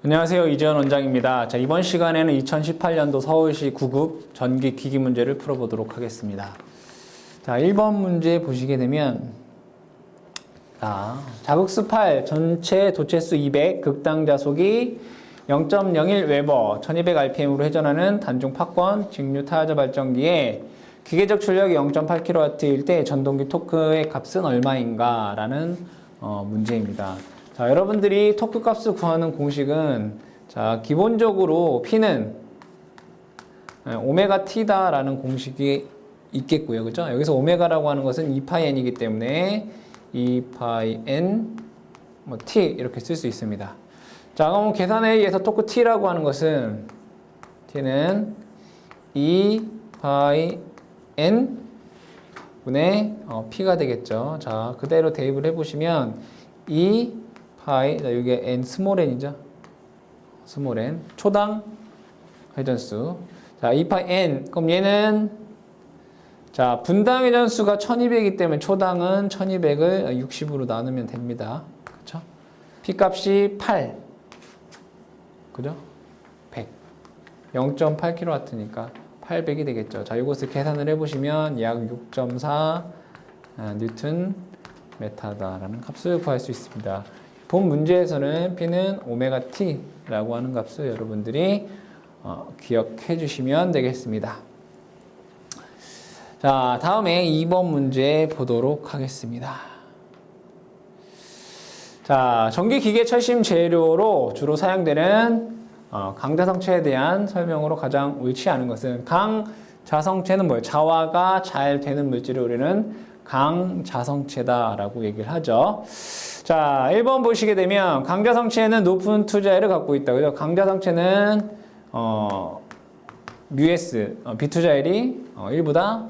안녕하세요. 이재현 원장입니다. 자, 이번 시간에는 2018년도 서울시 9급 전기 기기 문제를 풀어보도록 하겠습니다. 자, 1번 문제 보시게 되면 자극수 8, 전체 도체수 200, 극당 자속이 0.01 웨버, 1200rpm으로 회전하는 단중 팝권 직류 타야저 발전기에 기계적 출력이 0.8kW일 때 전동기 토크의 값은 얼마인가? 라는 문제입니다. 자, 여러분들이 토크 값을 구하는 공식은 자, 기본적으로 P는 오메가 T다라는 공식이 있겠고요. 그죠? 여기서 오메가라고 하는 것은 2파이 N이기 때문에 2파이 N T 이렇게 쓸 수 있습니다. 자, 그럼 계산에 의해서 토크 T라고 하는 것은 T는 2파이 N 분의 P가 되겠죠. 자, 그대로 대입을 해보시면 2파이, 자, 이게 N 스몰 n이죠. 스몰 n, 초당 회전수. 자, 2파이 N, 그럼 얘는 자, 분당 회전수가 1200이기 때문에 초당은 1200을 60으로 나누면 됩니다. 그렇죠? P 값이 8. 그죠? 100. 0.8kW니까 800이 되겠죠. 자, 이것을 계산을 해보시면 약 6.4 뉴턴 메타다라는 값을 구할 수 있습니다. 본 문제에서는 P는 오메가 T라고 하는 값을 여러분들이 기억해 주시면 되겠습니다. 자, 다음에 2번 문제 보도록 하겠습니다. 자, 전기기계 철심 재료로 주로 사용되는 강자성체에 대한 설명으로 가장 옳지 않은 것은 강자성체는 뭐예요? 자화가 잘 되는 물질을 우리는 강자성체다라고 얘기를 하죠. 자, 1번 보시게 되면 강자성체는 높은 투자율을 갖고 있다. 그죠? 강자성체는 μs 비투자율이 1보다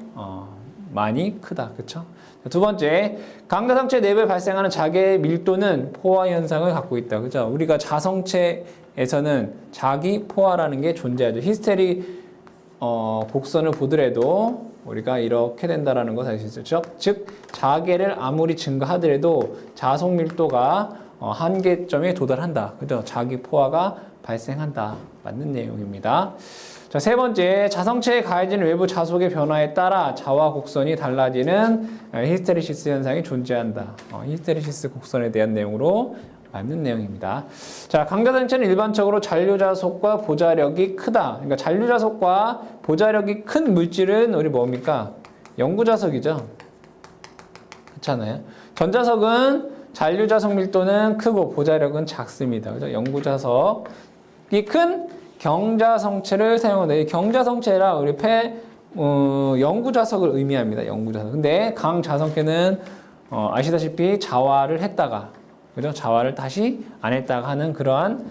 많이 크다. 그렇죠? 두 번째, 강자성체 내부에 발생하는 자개 밀도는 포화 현상을 갖고 있다. 그죠? 우리가 자성체에서는 자기 포화라는 게 존재하죠. 히스테리 곡선을 보더라도 우리가 이렇게 된다라는 것을 알 수 있죠. 즉, 자개를 아무리 증가하더라도 자속 밀도가 한계점에 도달한다. 그죠? 자기 포화가 발생한다. 맞는 내용입니다. 자, 세 번째, 자성체에 가해지는 외부 자속의 변화에 따라 자화 곡선이 달라지는 히스테리시스 현상이 존재한다. 히스테리시스 곡선에 대한 내용으로 맞는 내용입니다. 자, 강자성체는 일반적으로 잔류자속과 보자력이 크다. 그러니까 잔류자속과 보자력이 큰 물질은 우리 뭡니까? 영구자석이죠. 그렇잖아요. 전자석은 잔류자석 밀도는 크고 보자력은 작습니다. 그죠? 영구자석이 큰 경자성체를 사용한다. 이 경자성체라 우리 영구자석을 의미합니다. 영구자석. 근데 강자성체는 아시다시피 자화를 했다가, 그죠? 자화를 다시 안 했다가 하는 그러한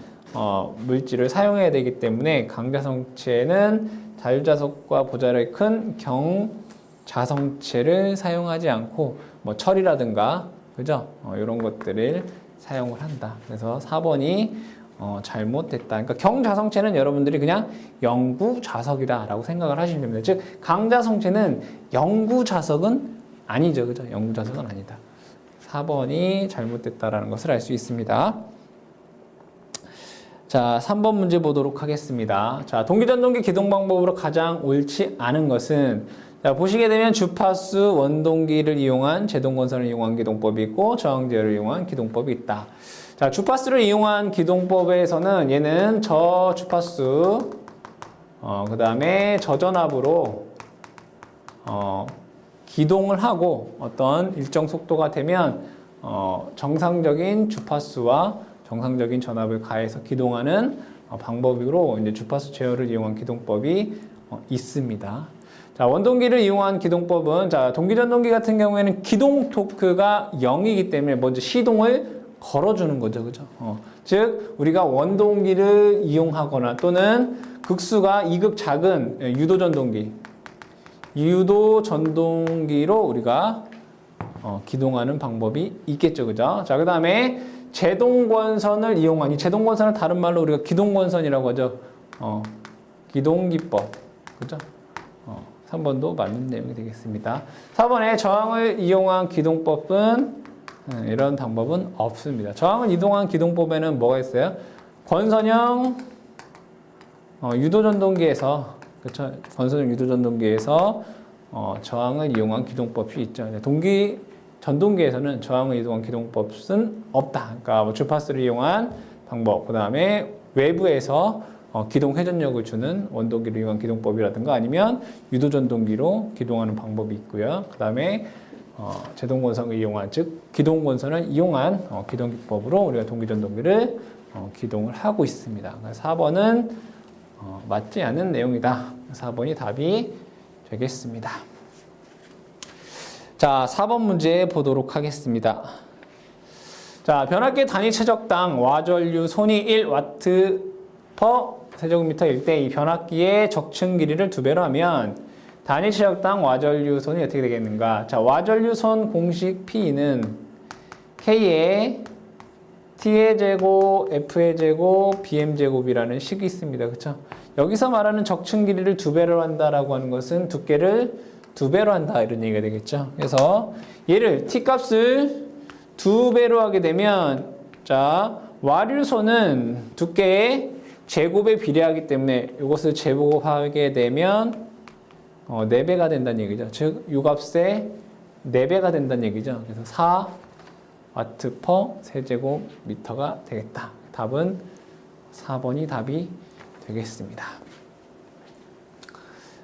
물질을 사용해야 되기 때문에 강자성체는 잔류자석과 보자력이 큰 경자성체를 사용하지 않고 뭐 철이라든가, 그죠? 이런 것들을 사용을 한다. 그래서 4번이 잘못됐다. 그러니까 경자성체는 여러분들이 그냥 영구자석이다라고 생각을 하시면 됩니다. 즉, 강자성체는 영구자석은 아니죠. 그죠? 영구자석은 아니다. 4번이 잘못됐다라는 것을 알 수 있습니다. 자, 3번 문제 보도록 하겠습니다. 자, 동기전동기 기동 방법으로 가장 옳지 않은 것은, 자, 보시게 되면 주파수 원동기를 이용한 제동건선을 이용한 기동법이 있고 저항제어를 이용한 기동법이 있다. 자, 주파수를 이용한 기동법에서는 얘는 저주파수, 그 다음에 저전압으로 기동을 하고 어떤 일정 속도가 되면 정상적인 주파수와 정상적인 전압을 가해서 기동하는 방법으로 이제 주파수 제어를 이용한 기동법이 있습니다. 자, 원동기를 이용한 기동법은, 자, 동기전동기 같은 경우에는 기동 토크가 0이기 때문에 먼저 시동을 걸어주는 거죠. 그죠? 즉, 우리가 원동기를 이용하거나 또는 극수가 2극 작은 유도전동기로 우리가 기동하는 방법이 있겠죠. 그죠? 자, 그 다음에 제동권선을 이용한, 이 제동권선을 다른 말로 우리가 기동권선이라고 하죠. 기동기법. 그죠? 3번도 맞는 내용이 되겠습니다. 4번에 저항을 이용한 기동법은 이런 방법은 없습니다. 저항을 이동한 기동법에는 뭐가 있어요? 권선형 유도전동기에서 그렇죠? 권선형 유도전동기에서 저항을 이용한 기동법이 있죠. 전동기에서는 저항을 이용한 기동법은 없다. 그러니까 뭐 주파수를 이용한 방법, 그 다음에 외부에서 기동 회전력을 주는 원동기를 이용한 기동법이라든가 아니면 유도전동기로 기동하는 방법이 있고요. 그 다음에 제동권선을 이용한, 즉 기동권선을 이용한 기동기법으로 우리가 동기전동기를 기동을 하고 있습니다. 4번은 맞지 않는 내용이다. 4번이 답이 되겠습니다. 자, 4번 문제 보도록 하겠습니다. 자, 변압기 단위 최적당 와전류 손이 1W per 세제곱미터일 때 이 변압기의 적층 길이를 2배로 하면 단위 최적당 와전류 손이 어떻게 되겠는가? 자, 와전류 손 공식 P는 K의 T의 제곱, F의 제곱, BM 제곱이라는 식이 있습니다. 그렇죠? 여기서 말하는 적층 길이를 2배로 한다라고 하는 것은 두께를 2배로 한다 이런 얘기가 되겠죠. 그래서 얘를 T 값을 2배로 하게 되면 자, 와류손은 두께의 제곱에 비례하기 때문에 이것을 제곱하게 되면 4배가 된다는 얘기죠. 즉, 이 값의 4배가 된다는 얘기죠. 그래서 4W per 세제곱미터가 되겠다. 답은 4번이 답이 되겠습니다.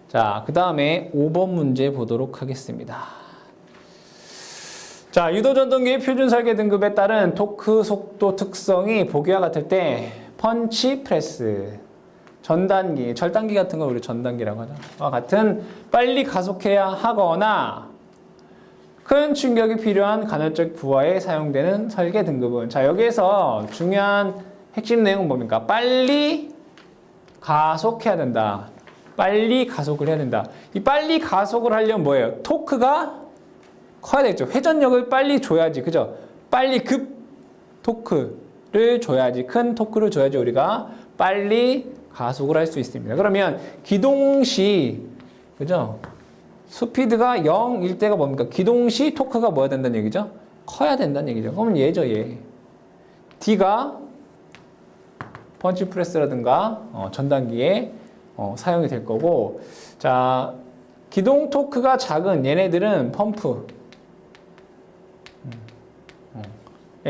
자, 그 다음에 5번 문제 보도록 하겠습니다. 자, 유도전동기의 표준 설계 등급에 따른 토크 속도 특성이 보기와 같을 때 펀치 프레스, 전단기, 절단기 같은 걸 우리 전단기라고 하죠. 와 같은 빨리 가속해야 하거나 큰 충격이 필요한 간헐적 부하에 사용되는 설계 등급은 자, 여기에서 중요한 핵심 내용은 뭡니까? 빨리 가속해야 된다. 빨리 가속을 해야 된다. 이 빨리 가속을 하려면 뭐예요? 토크가 커야 되겠죠. 회전력을 빨리 줘야지. 그죠? 빨리 급 토크를 줘야지. 큰 토크를 줘야지 우리가 빨리 가속을 할 수 있습니다. 그러면 기동 시, 그죠? 스피드가 0일 때가 뭡니까? 기동 시 토크가 뭐야 된다는 얘기죠? 커야 된다는 얘기죠. 그러면 얘죠, 얘. D가 펀치 프레스라든가 전단기에 사용이 될 거고, 자, 기동 토크가 작은 얘네들은 펌프에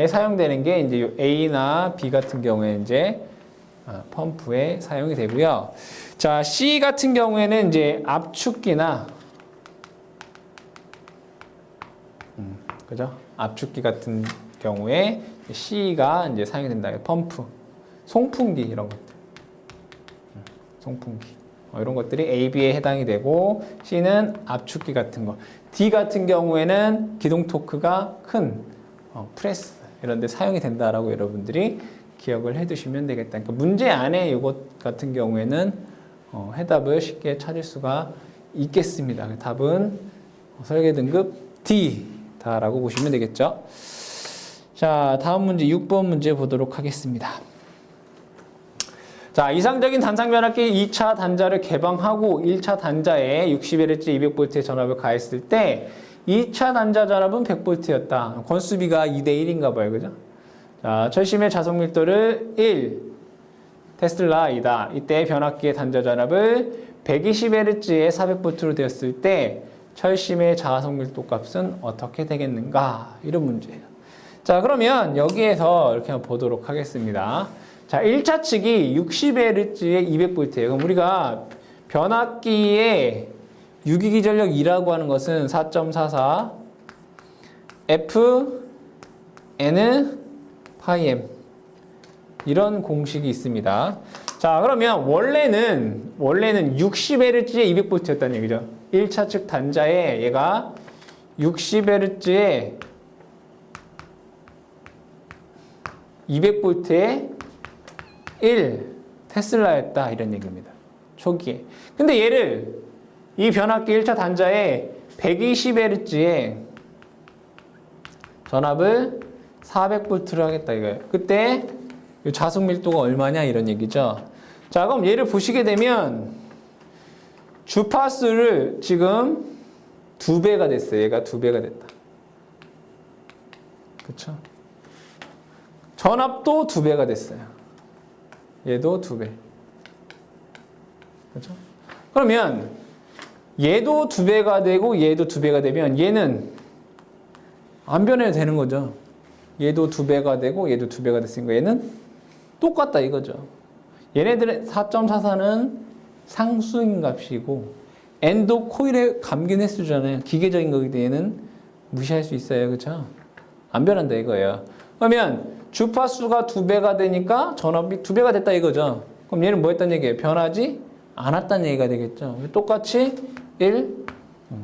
사용되는 게 이제 A나 B 같은 경우에 이제 펌프에 사용이 되고요. 자, C 같은 경우에는 이제 압축기나 그죠? 압축기 같은 경우에 C가 이제 사용이 된다. 펌프, 송풍기 이런 것들. 송풍기. 이런 것들이 A, B에 해당이 되고 C는 압축기 같은 거. D 같은 경우에는 기동 토크가 큰 프레스 이런 데 사용이 된다라고 여러분들이 기억을 해 두시면 되겠다. 그러니까 문제 안에 이것 같은 경우에는 해답을 쉽게 찾을 수가 있겠습니다. 답은 설계 등급 D다라고 보시면 되겠죠. 자, 다음 문제 6번 문제 보도록 하겠습니다. 자, 이상적인 단상 변압기 2차 단자를 개방하고 1차 단자에 60Hz 200V의 전압을 가했을 때 2차 단자 전압은 100V였다. 권수비가 2대1인가 봐요. 그죠? 자, 철심의 자석 밀도를 1 테슬라이다. 이때 변압기의 단자 전압을 120Hz에 400V로 되었을 때 철심의 자석 밀도 값은 어떻게 되겠는가? 이런 문제예요. 자, 그러면 여기에서 이렇게 한번 보도록 하겠습니다. 자, 1차 측이 60Hz에 200V예요. 그럼 우리가 변압기의 유기기전력 2라고 하는 것은 4.44 F N 파이 M 이런 공식이 있습니다. 자, 그러면 원래는 60Hz에 200V였다는 얘기죠. 1차 측 단자에 얘가 60Hz에 200V에 1 테슬라였다 이런 얘기입니다. 초기에. 근데 얘를 이 변압기 1차 단자에 120Hz에 전압을 400V로 하겠다 이거예요. 그때 자석 밀도가 얼마냐 이런 얘기죠. 자, 그럼 얘를 보시게 되면 주파수를 지금 2배가 됐어요. 얘가 2배가 됐다. 그쵸? 전압도 2배가 됐어요. 얘도 2배. 그렇죠? 그러면 얘도 2배가 되고 얘도 2배가 되면 얘는 안 변해도 되는 거죠. 얘도 2배가 되고 얘도 2배가 됐으니까 얘는 똑같다 이거죠. 얘네들의 4.44는 상수인 값이고 n도 코일에 감긴 횟수잖아요. 기계적인 거기 때문에 얘는 무시할 수 있어요. 그렇죠? 안 변한다 이거예요. 그러면 주파수가 2배가 되니까 전압이 2배가 됐다 이거죠. 그럼 얘는 뭐 했다는 얘기예요? 변하지 않았다는 얘기가 되겠죠. 똑같이 1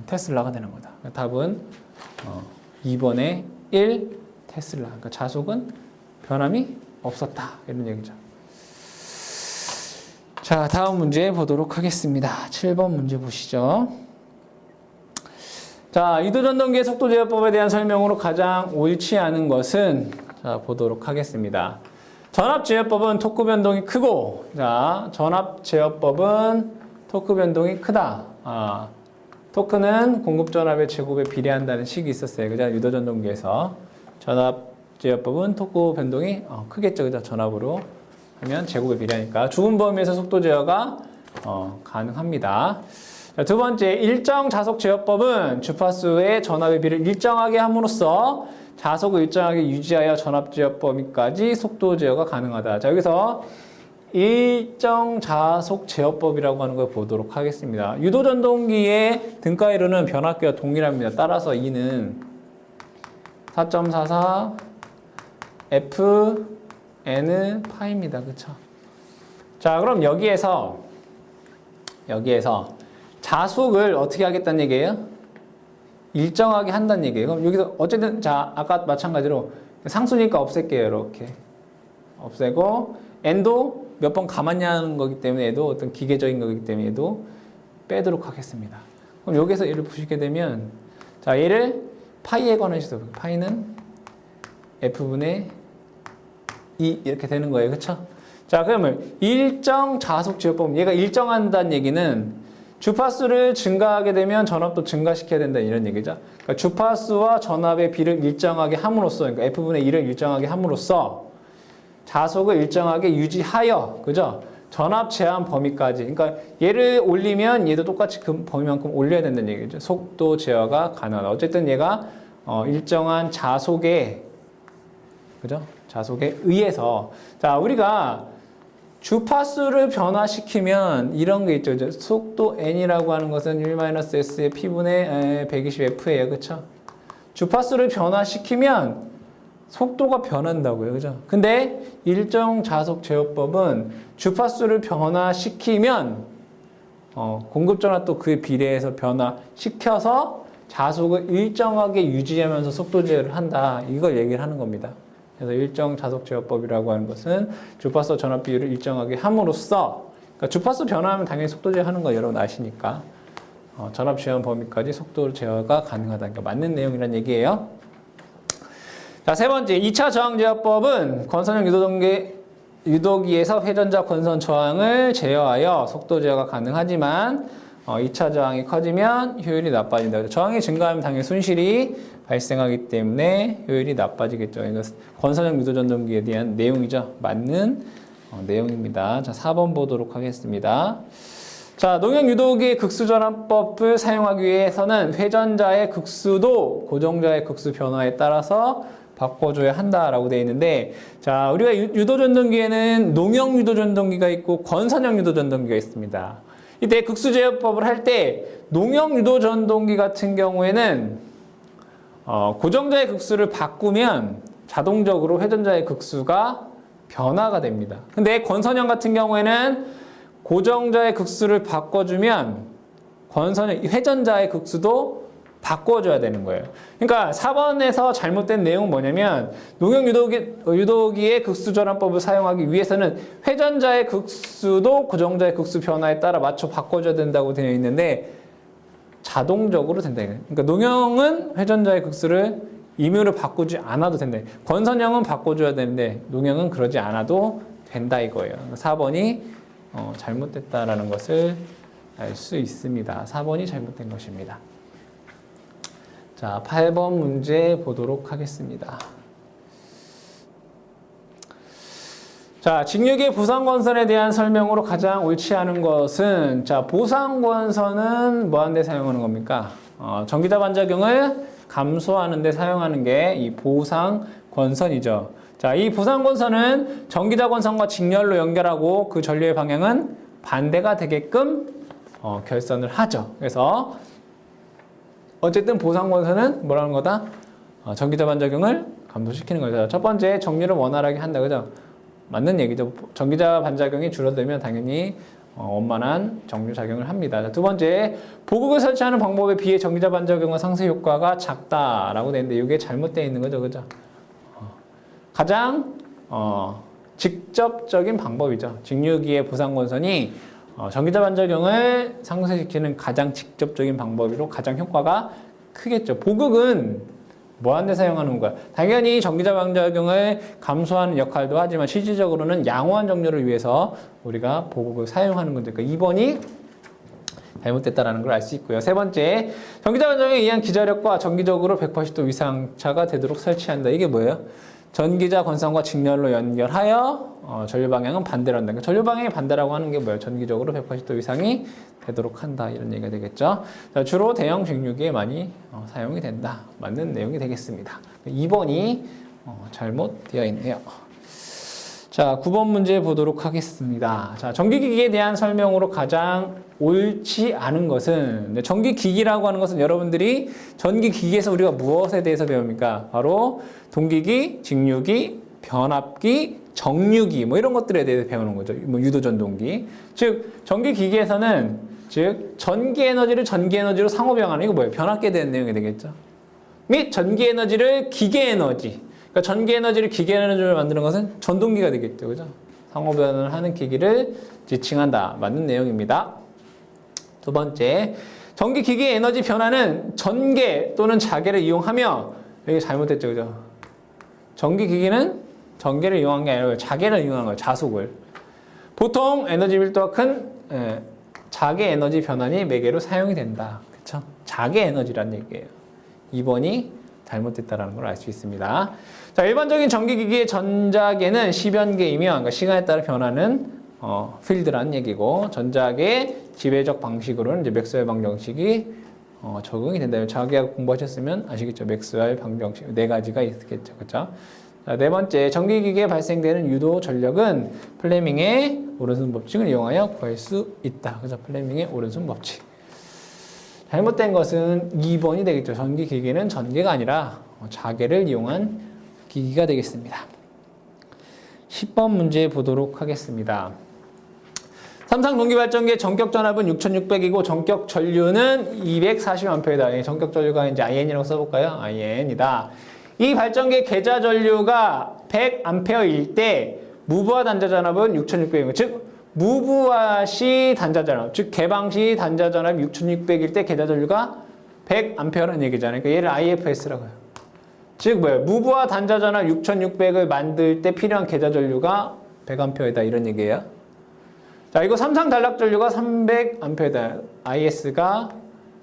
테슬라가 되는 거다. 답은 2번에 1 테슬라. 그러니까 자속은 변함이 없었다. 이런 얘기죠. 자, 다음 문제 보도록 하겠습니다. 7번 문제 보시죠. 자, 유도전동기의 속도제어법에 대한 설명으로 가장 옳지 않은 것은 자, 보도록 하겠습니다. 전압제어법은 토크 변동이 크고, 자, 전압제어법은 토크 변동이 크다. 토크는 공급전압의 제곱에 비례한다는 식이 있었어요. 그죠? 유도전동기에서. 전압제어법은 토크 변동이 크겠죠. 그죠? 전압으로 하면 제곱에 비례하니까. 좁은 범위에서 속도 제어가 가능합니다. 자, 두 번째, 일정 자속 제어법은 주파수의 전압의 비를 일정하게 함으로써 자속을 일정하게 유지하여 전압 제어 범위까지 속도 제어가 가능하다. 자, 여기서 일정 자속 제어법이라고 하는 걸 보도록 하겠습니다. 유도전동기의 등가이로는 변압계와 동일합니다. 따라서 E는 4.44 F N 파입니다. 그쵸? 자, 그럼 여기에서 자속을 어떻게 하겠다는 얘기예요? 일정하게 한다는 얘기예요. 그럼 여기서 어쨌든 자, 아까 마찬가지로 상수니까 없앨게요. 이렇게 없애고 n도 몇 번 감았냐는 거기 때문에 얘도 어떤 기계적인 거기 때문에 얘도 빼도록 하겠습니다. 그럼 여기서 얘를 보시게 되면 자, 얘를 파이에 관해서 파이는 f분의 2 이렇게 되는 거예요. 그렇죠? 자, 그러면 일정 자속 제어법, 얘가 일정한다는 얘기는 주파수를 증가하게 되면 전압도 증가시켜야 된다 이런 얘기죠. 그러니까 주파수와 전압의 비를 일정하게 함으로써, 그러니까 F분의 1을 일정하게 함으로써 자속을 일정하게 유지하여, 그죠? 전압 제한 범위까지. 그러니까 얘를 올리면 얘도 똑같이 그 범위만큼 올려야 된다는 얘기죠. 속도 제어가 가능하다. 어쨌든 얘가 일정한 자속에, 그죠? 자속에 의해서. 자, 우리가 주파수를 변화시키면 이런 게 있죠. 속도 n이라고 하는 것은 1-s의 p분의 120f예요. 그렇죠? 주파수를 변화시키면 속도가 변한다고요. 그죠? 근데 일정 자속 제어법은 주파수를 변화시키면 공급전압도 그에 비례해서 변화시켜서 자속을 일정하게 유지하면서 속도 제어를 한다. 이걸 얘기를 하는 겁니다. 그래서 일정 자속 제어법이라고 하는 것은 주파수 전압 비율을 일정하게 함으로써, 그러니까 주파수 변화하면 당연히 속도 제어하는 거 여러분 아시니까 전압 제한 범위까지 속도 제어가 가능하다. 그러니까 맞는 내용이란 얘기예요. 자, 세 번째, 2차 저항 제어법은 권선형 유도기에서 회전자 권선 저항을 제어하여 속도 제어가 가능하지만 2차 저항이 커지면 효율이 나빠진다. 저항이 증가하면 당연히 손실이 발생하기 때문에 효율이 나빠지겠죠. 이거 권선형 유도전동기에 대한 내용이죠. 맞는 내용입니다. 자, 4번 보도록 하겠습니다. 자, 농형 유도기의 극수전환법을 사용하기 위해서는 회전자의 극수도 고정자의 극수 변화에 따라서 바꿔줘야 한다라고 되어 있는데, 자, 우리가 유도전동기에는 농형 유도전동기가 있고 권선형 유도전동기가 있습니다. 이때 극수제어법을 할 때 농형 유도전동기 같은 경우에는 고정자의 극수를 바꾸면 자동적으로 회전자의 극수가 변화가 됩니다. 근데 권선형 같은 경우에는 고정자의 극수를 바꿔주면 회전자의 극수도 바꿔줘야 되는 거예요. 그러니까 4번에서 잘못된 내용은 뭐냐면 농형 유도기의 극수전환법을 사용하기 위해서는 회전자의 극수도 고정자의 극수 변화에 따라 맞춰 바꿔줘야 된다고 되어 있는데 자동적으로 된다. 그러니까 농형은 회전자의 극수를 임의로 바꾸지 않아도 된다. 권선형은 바꿔줘야 되는데 농형은 그러지 않아도 된다 이거예요. 4번이 잘못됐다라는 것을 알 수 있습니다. 4번이 잘못된 것입니다. 자, 8번 문제 보도록 하겠습니다. 자, 직육의 보상권선에 대한 설명으로 가장 옳지 않은 것은, 자, 보상권선은 뭐 하는 데 사용하는 겁니까? 전기자 반작용을 감소하는 데 사용하는 게 이 보상권선이죠. 자, 이 보상권선은 전기자 권선과 직렬로 연결하고 그 전류의 방향은 반대가 되게끔 결선을 하죠. 그래서 어쨌든 보상권선은 뭐라는 거다? 전기자 반작용을 감소시키는 거죠. 첫 번째, 정류를 원활하게 한다. 그죠? 맞는 얘기죠. 전기자 반작용이 줄어들면 당연히 원만한 정류 작용을 합니다. 자, 두 번째, 보극을 설치하는 방법에 비해 전기자 반작용과 상쇄 효과가 작다라고 되는데 이게 잘못되어 있는 거죠. 그죠? 가장 직접적인 방법이죠. 직류기의 보상권선이 전기자 반작용을 상쇄시키는 가장 직접적인 방법으로 가장 효과가 크겠죠. 보극은 뭐 하는 데 사용하는 거야? 당연히 전기자 반작용을 감소하는 역할도 하지만 실질적으로는 양호한 정렬을 위해서 우리가 보극을 사용하는 건데, 그러니까 2번이 잘못됐다는 걸 알 수 있고요. 세 번째, 전기자 반작용에 의한 기자력과 정기적으로 180도 위상차가 되도록 설치한다. 이게 뭐예요? 전기자 권선과 직렬로 연결하여 전류 방향은 반대로 한다. 그러니까 전류 방향이 반대라고 하는 게 뭐예요? 전기적으로 180도 이상이 되도록 한다. 이런 얘기가 되겠죠. 자, 주로 대형 직류기에 많이 사용이 된다. 맞는 내용이 되겠습니다. 2번이 잘못되어 있네요. 자, 9번 문제 보도록 하겠습니다. 자, 전기기기에 대한 설명으로 가장 옳지 않은 것은, 전기기기라고 하는 것은 여러분들이 전기기기에서 우리가 무엇에 대해서 배웁니까? 바로 동기기, 직류기, 변압기, 정류기 뭐 이런 것들에 대해서 배우는 거죠. 뭐 유도전동기. 즉 전기기기에서는 즉 전기에너지를 전기에너지로 상호병하는, 이거 뭐예요? 변압기에 대한 내용이 되겠죠. 및 전기에너지를 기계에너지, 그러니까 전기에너지를 기계에너지로 만드는 것은 전동기가 되겠죠. 그죠? 상호변을 하는 기기를 지칭한다. 맞는 내용입니다. 두 번째, 전기기기의 에너지 변화는 전개 또는 자개를 이용하며, 이게 잘못됐죠. 그죠? 전기기기는 전개를 이용한 게 아니라 자개를 이용한 거예요. 자속을. 보통 에너지 밀도가 큰 자개 에너지 변환이 매개로 사용이 된다. 그쵸? 자개 에너지란 얘기예요. 2번이 잘못됐다는 걸 알 수 있습니다. 자, 일반적인 전기기기의 전자계는 시변계이며, 그러니까 시간에 따라 변하는 필드라는 얘기고, 전자계의 지배적 방식으로는 이제 맥스웰 방정식이 적용이 된다. 자기가 공부하셨으면 아시겠죠? 맥스웰 방정식 네 가지가 있겠죠, 그렇죠? 자, 네 번째, 전기기기에 발생되는 유도 전력은 플레밍의 오른손 법칙을 이용하여 구할 수 있다. 그래서 플레밍의 오른손 법칙. 잘못된 것은 2번이 되겠죠. 전기기기는 전기가 아니라 자개를 이용한 기기가 되겠습니다. 10번 문제 보도록 하겠습니다. 삼상 동기발전기의 전격 전압은 6600이고 전격 전류는 240A다. 전격 전류가 이제 IN이라고 써볼까요? IN이다. 이 발전기의 계좌 전류가 100A일 때 무부하 단자 전압은 6600이고, 즉 무부하 시 단자 전압, 즉 개방 시 단자 전압이 6600일 때 계좌 전류가 100A라는 얘기잖아요. 그러니까 얘를 IFS라고 해요. 즉 뭐예요? 무부하 단자 전압 6600을 만들 때 필요한 계좌 전류가 100A이다. 이런 얘기예요. 자, 이거 삼상 단락 전류가 300A다. IS가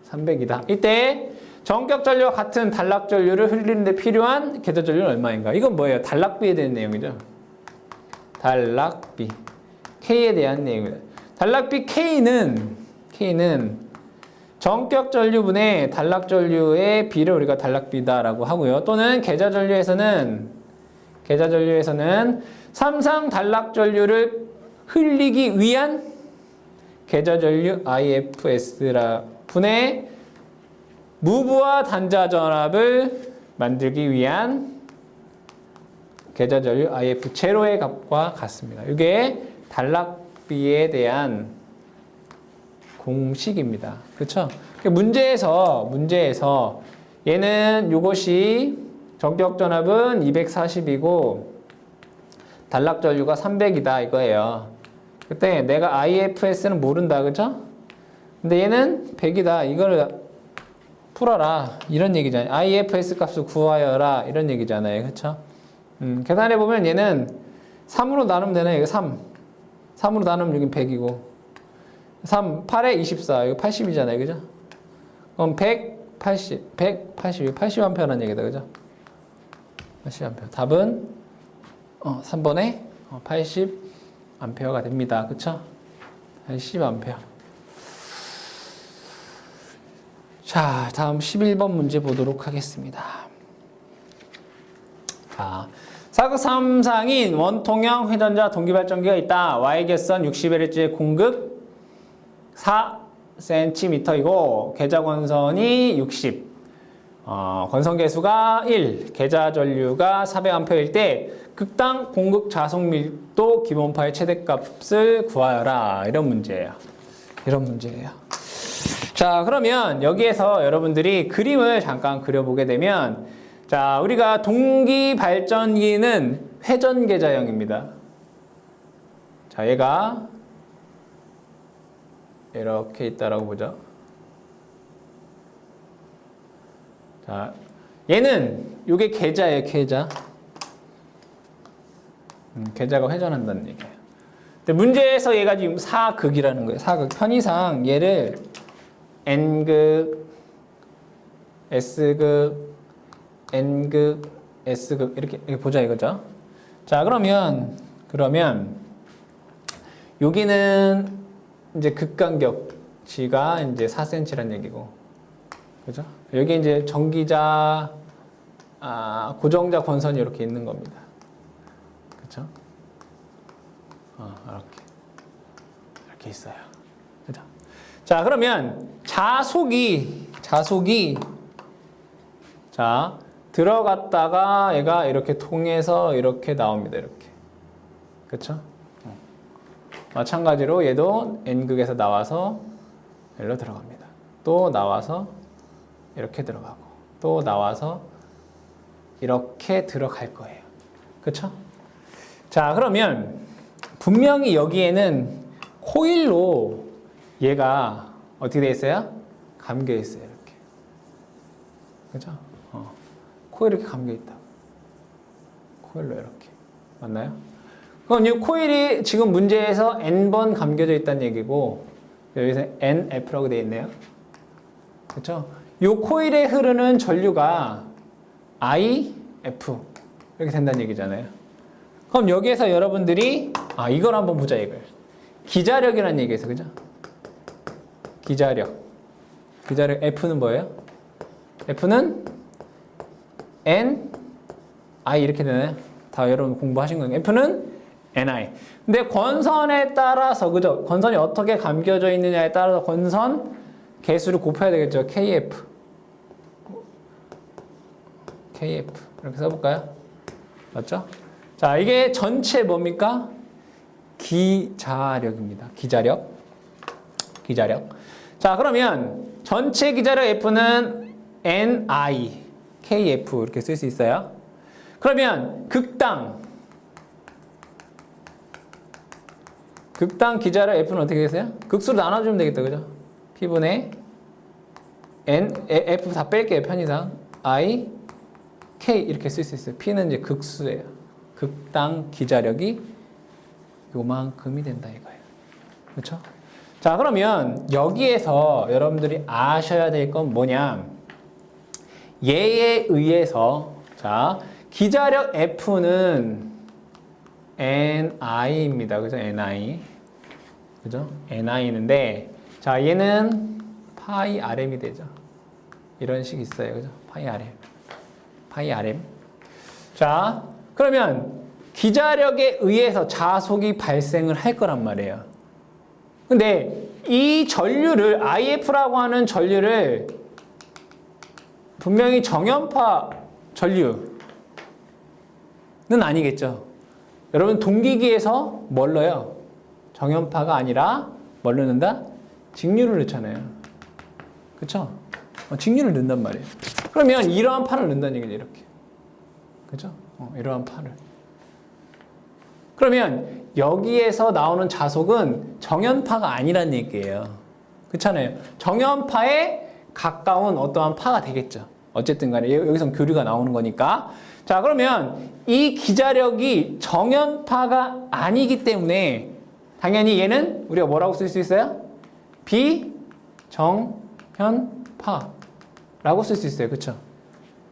300이다. 이때 전격 전류와 같은 단락 전류를 흘리는데 필요한 계좌 전류는 얼마인가? 이건 뭐예요? 단락비에 대한 내용이죠. 단락비. K에 대한 내용입니다. 단락비 K는 전격 전류분의 단락 전류의 비를 우리가 단락비다라고 하고요. 또는 계좌 전류에서는 삼상 단락 전류를 흘리기 위한 계좌 전류 IFS라 분의 무부하 단자 전압을 만들기 위한 계좌 전류 IF0의 값과 같습니다. 이게 단락비에 대한 공식입니다. 그렇죠? 문제에서 얘는 이것이 전격 전압은 240이고 단락 전류가 300이다 이거예요. 그때 내가 IFS는 모른다. 그렇죠? 근데 얘는 100이다. 이걸 풀어라. 이런 얘기잖아요. IFS 값을 구하여라. 이런 얘기잖아요. 그렇죠? 계산해 보면 얘는 3으로 나누면 되나요? 이거 3으로 나누면 여긴 100이고 8에 24, 이거 80이잖아요. 그죠? 그럼 180, 80A라는 얘기다. 그죠? 80A. 답은 3번에 80A가 됩니다. 그쵸? 80A. 자, 다음 11번 문제 보도록 하겠습니다. 자, 사극3상인 원통형 회전자 동기발전기가 있다. Y계선 60Hz의 공급 4cm이고 계좌권선이 60. 권선계수가 1, 계좌전류가 400A일 때 극당 공급 자속 밀도 기본파의 최대값을 구하여라. 이런 문제예요. 자, 그러면 여기에서 여러분들이 그림을 잠깐 그려보게 되면, 자, 우리가 동기발전기는 회전계좌형입니다. 자, 얘가 이렇게 있다라고 보죠. 자, 얘는 이게 계좌예요, 계좌. 계좌가 회전한다는 얘기예요. 근데 문제에서 얘가 지금 사극이라는 거예요. 사극. 편의상 얘를 N극, S극, N극, S극 이렇게 보자 이거죠. 자, 그러면 여기는 이제 극간격치가 이제 4cm란 얘기고, 그죠? 여기 이제 전기자, 고정자 권선이 이렇게 있는 겁니다. 그렇죠? 이렇게 있어요. 그죠? 자, 그러면 자속이 자, 들어갔다가 얘가 이렇게 통해서 이렇게 나옵니다. 이렇게. 그렇죠? 마찬가지로 얘도 N극에서 나와서 L로 들어갑니다. 또 나와서 이렇게 들어가고, 또 나와서 이렇게 들어갈 거예요. 그렇죠? 자, 그러면 분명히 여기에는 코일로 얘가 어떻게 되어 있어요? 감겨 있어요. 이렇게. 그죠? 코일이 이렇게 감겨 있다. 코일로 이렇게. 맞나요? 그럼 이 코일이 지금 문제에서 N번 감겨져 있다는 얘기고, 여기서 NF라고 되어 있네요. 그렇죠? 이 코일에 흐르는 전류가 IF 이렇게 된다는 얘기잖아요. 그럼 여기에서 여러분들이 이걸 한번 보자 이걸. 기자력이라는 얘기에서, 그죠? 기자력 F는 뭐예요? F는 N I 이렇게 되나요? 다 여러분 공부하신 거예요. F는 NI. 근데 권선에 따라서, 그죠? 권선이 어떻게 감겨져 있느냐에 따라서 권선 개수를 곱해야 되겠죠. KF 이렇게 써볼까요? 맞죠? 자, 이게 전체 뭡니까? 기자력입니다. 기자력. 자, 그러면 전체 기자력 F는 NI, KF 이렇게 쓸 수 있어요. 그러면 극당 기자력 F는 어떻게 되세요? 극수로 나눠주면 되겠다, 그죠? P분의 N, F 다 뺄게요, 편의상. I, K 이렇게 쓸 수 있어요. P는 이제 극수예요. 극당 기자력이 요만큼이 된다 이거예요. 그렇죠? 자, 그러면 여기에서 여러분들이 아셔야 될 건 뭐냐? 얘에 의해서, 자, 기자력 F는 NI입니다. 그죠? NI. 그죠? NI인데, 자, 얘는 파이 RM이 되죠. 이런 식이 있어요. 그죠? 파이 RM. 자, 그러면 기자력에 의해서 자속이 발생을 할 거란 말이에요. 근데 이 전류를, IF라고 하는 전류를 분명히 정연파 전류는 아니겠죠. 여러분 동기기에서 뭘 넣어요? 정연파가 아니라 뭘 넣는다? 직류를 넣잖아요. 그쵸? 직류를 넣는단 말이에요. 그러면 이러한 판을 넣는다는 얘기죠. 이렇게. 그죠? 이러한 판을. 그러면 여기에서 나오는 자속은 정연파가 아니란 얘기예요. 그렇잖아요. 정연파에 가까운 어떠한 파가 되겠죠. 어쨌든 간에 여기서 교류가 나오는 거니까. 자, 그러면 이 기자력이 정연파가 아니기 때문에 당연히 얘는 우리가 뭐라고 쓸 수 있어요? 비정연파라고 쓸 수 있어요. 그렇죠?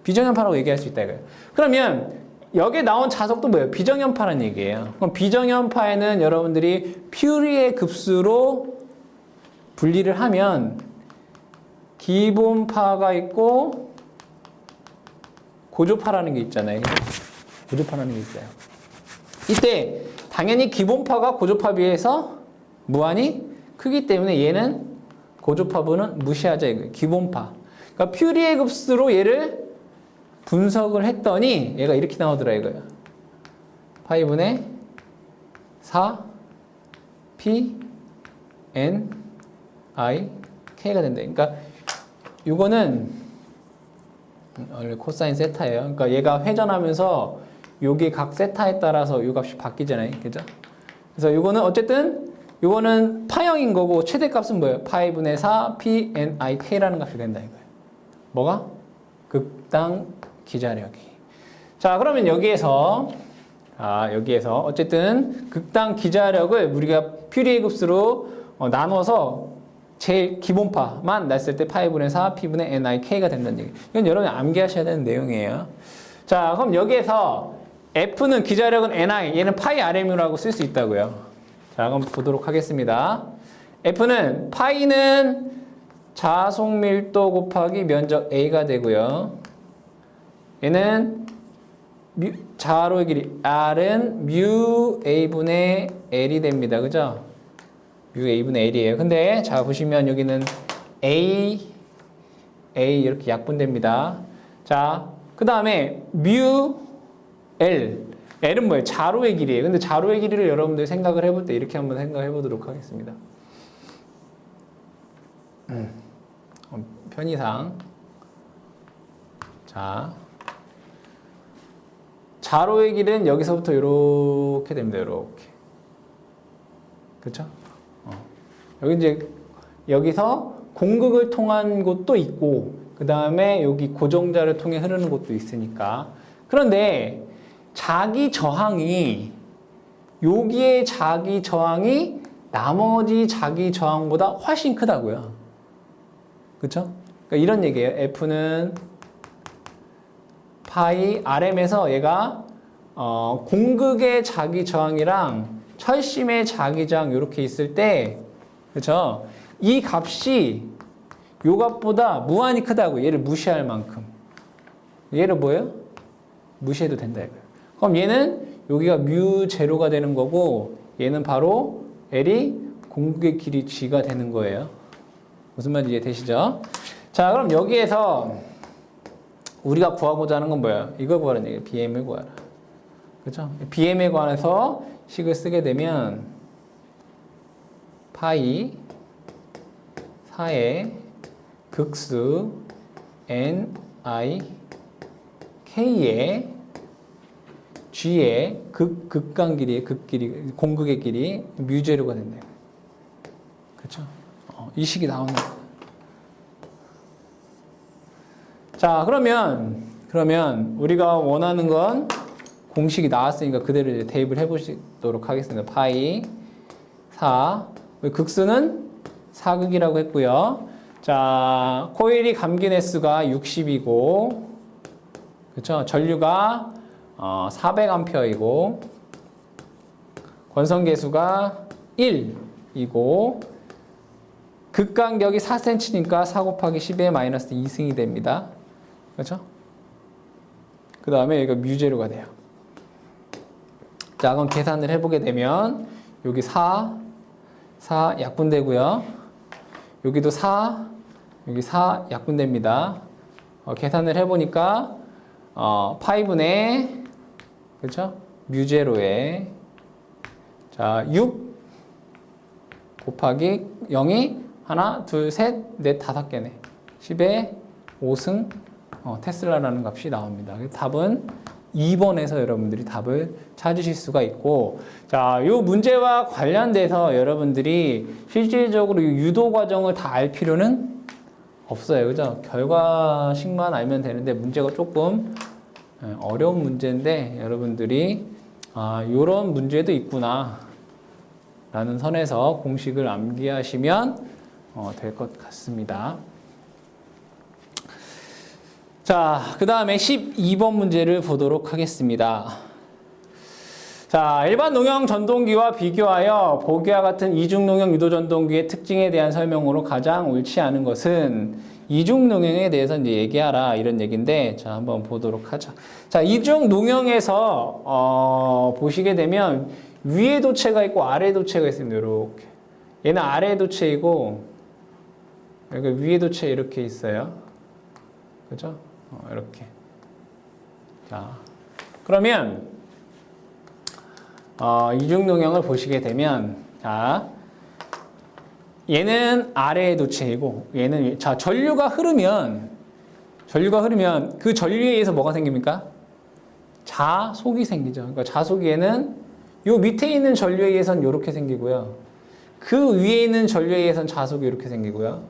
비정연파라고 얘기할 수 있다 이거예요. 그러면 여기에 나온 자석도 뭐예요? 비정연파라는 얘기예요. 그럼 비정연파에는 여러분들이 퓨리의 급수로 분리를 하면 기본파가 있고 고조파라는 게 있잖아요. 고조파라는 게 있어요. 이때 당연히 기본파가 고조파 비해서 무한히 크기 때문에 얘는 고조파분은 무시하자 이거예요. 기본파. 그러니까 퓨리의 급수로 얘를 분석을 했더니 얘가 이렇게 나오더라 이거예요. 파이분의 4 P N I K가 된다. 그러니까 이거는 원래 코사인 세타예요. 그러니까 얘가 회전하면서 여기 각 세타에 따라서 이 값이 바뀌잖아요. 그죠? 그래서 이거는 어쨌든 이거는 파형인 거고 최대값은 뭐예요? 파이분의 4 P N I K라는 값이 된다 이거예요. 뭐가? 극당 기자력이. 자, 그러면 여기에서 어쨌든 극당 기자력을 우리가 퓨리의 급수로 나눠서 제일 기본파만 냈을 때 파이분의 4 P분의 NIK가 된다는 얘기. 이건 여러분이 암기하셔야 되는 내용이에요. 자, 그럼 여기에서 F는 기자력은 NI, 얘는 파이 RMU라고 쓸 수 있다고요. 자, 그럼 보도록 하겠습니다. F는 파이는 자속 밀도 곱하기 면적 A가 되고요. 얘는 자로의 길이 R은 뮤 A분의 L이 됩니다. 그죠? 뮤 A분의 L이에요. 근데 자 보시면 여기는 A 이렇게 약분됩니다. 자, 그 다음에 뮤 L은 뭐예요? 자로의 길이에요. 근데 자로의 길이를 여러분들이 생각을 해볼 때 이렇게 한번 생각해 보도록 하겠습니다. 편의상 자 자로의 길은 여기서부터 이렇게 됩니다. 이렇게. 그렇죠? 여기 이제 여기서 공극을 통한 곳도 있고 그 다음에 여기 고정자를 통해 흐르는 곳도 있으니까. 그런데 자기 저항이 여기에 자기 저항이 나머지 자기 저항보다 훨씬 크다고요. 그렇죠? 그러니까 이런 얘기예요. F는 파이 RM에서 얘가 공극의 자기 저항이랑 철심의 자기 저항 이렇게 있을 때, 그렇죠? 이 값이 요 값보다 무한히 크다고. 얘를 무시할 만큼. 얘를 뭐예요? 무시해도 된다 이거예요. 그럼 얘는 여기가 뮤 제로가 되는 거고 얘는 바로 L이 공극의 길이 G가 되는 거예요. 무슨 말인지 이해되시죠? 자, 그럼 여기에서 우리가 구하고자 하는 건 뭐야? 이걸 구하라는 얘기예요. BM을 구하라. 그렇죠? BM에 관해서 식을 쓰게 되면 파이 4의 극수 N, I, K의 G의 극간 길이, 극길이, 공극의 길이 뮤제로가 된다. 그렇죠? 이 식이 나오는 거예요. 자, 그러면 우리가 원하는 건 공식이 나왔으니까 그대로 이제 대입을 해보도록 하겠습니다. 파이 4 극수는 4극이라고 했고요. 자, 코일이 감긴 횟수가 60이고 그렇죠? 전류가 400A이고 권선계수가 1이고 극간격이 4cm니까 4 곱하기 10의 마이너스 2승이 됩니다. 그렇죠? 그 다음에 여기가 뮤제로가 돼요. 자, 그럼 계산을 해보게 되면 여기 4 약분되고요. 여기도 4, 여기 4 약분됩니다. 계산을 해보니까 파이분의 그렇죠? 뮤제로에 자, 6 곱하기 0이 하나, 둘, 셋, 넷, 5개네. 10에 5승 테슬라라는 값이 나옵니다. 답은 2번에서 여러분들이 답을 찾으실 수가 있고, 자, 이 문제와 관련돼서 여러분들이 실질적으로 유도 과정을 다 알 필요는 없어요. 그죠? 결과식만 알면 되는데 문제가 조금 어려운 문제인데 여러분들이 이런 문제도 있구나 라는 선에서 공식을 암기하시면 될 것 같습니다. 자, 그 다음에 12번 문제를 보도록 하겠습니다. 자, 일반 농형 전동기와 비교하여 보기와 같은 이중 농형 유도 전동기의 특징에 대한 설명으로 가장 옳지 않은 것은 이중 농형에 대해서 이제 얘기하라 이런 얘기인데, 자, 한번 보도록 하죠. 자, 이중 농형에서 보시게 되면 위에 도체가 있고 아래 도체가 있습니다. 이렇게. 얘는 아래 도체이고 여기 위에 도체 이렇게 있어요. 그죠? 이렇게. 자, 그러면 이중 농형을 보시게 되면, 자, 얘는 아래의 도체이고 얘는, 자, 전류가 흐르면 그 전류에 의해서 뭐가 생깁니까? 자속이 생기죠. 그러니까 자속에는 요 밑에 있는 전류에 의해서는 이렇게 생기고요. 그 위에 있는 전류에 의해서는 자속이 이렇게 생기고요.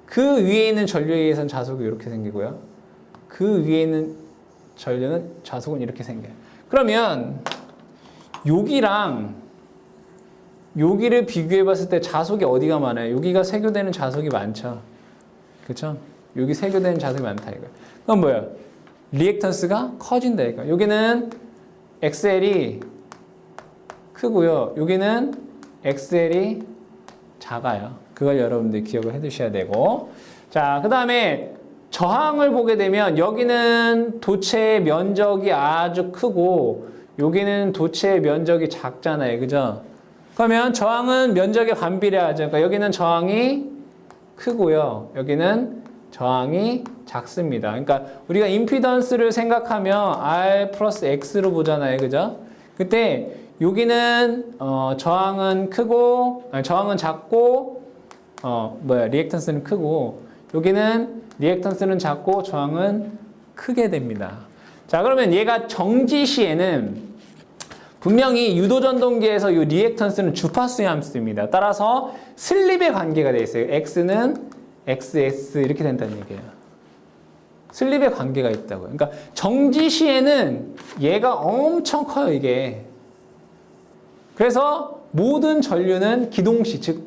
그 위에 있는 전류에 의해서는 자속이 이렇게 생기고요. 그 위에 있는 전류는 자속은 이렇게 생겨요. 그러면 여기랑 여기를 비교해 봤을 때 자속이 어디가 많아요? 여기가 세교되는 자속이 많죠. 그렇죠? 여기 세교되는 자속이 많다 이거예요. 그럼 뭐예요? 리액턴스가 커진다 이거. 여기는 XL이 크고요. 여기는 XL이 작아요. 그걸 여러분들이 기억을 해 두셔야 되고. 자, 그 다음에 저항을 보게 되면 여기는 도체의 면적이 아주 크고 여기는 도체의 면적이 작잖아요. 그죠? 그러면 저항은 면적에 반비례하죠. 그러니까 여기는 저항이 크고요. 여기는 저항이 작습니다. 그러니까 우리가 임피던스를 생각하면 R 플러스 X로 보잖아요. 그죠? 그때 여기는 저항은 크고, 아니, 저항은 작고, 리액턴스는 크고, 여기는 리액턴스는 작고, 저항은 크게 됩니다. 자, 그러면 얘가 정지 시에는 분명히 유도전동기에서 이 리액턴스는 주파수의 함수입니다. 따라서 슬립의 관계가 되어 있어요. X는 XS 이렇게 된다는 얘기예요. 슬립의 관계가 있다고요. 그러니까 정지 시에는 얘가 엄청 커요, 이게. 그래서 모든 전류는 기동시, 즉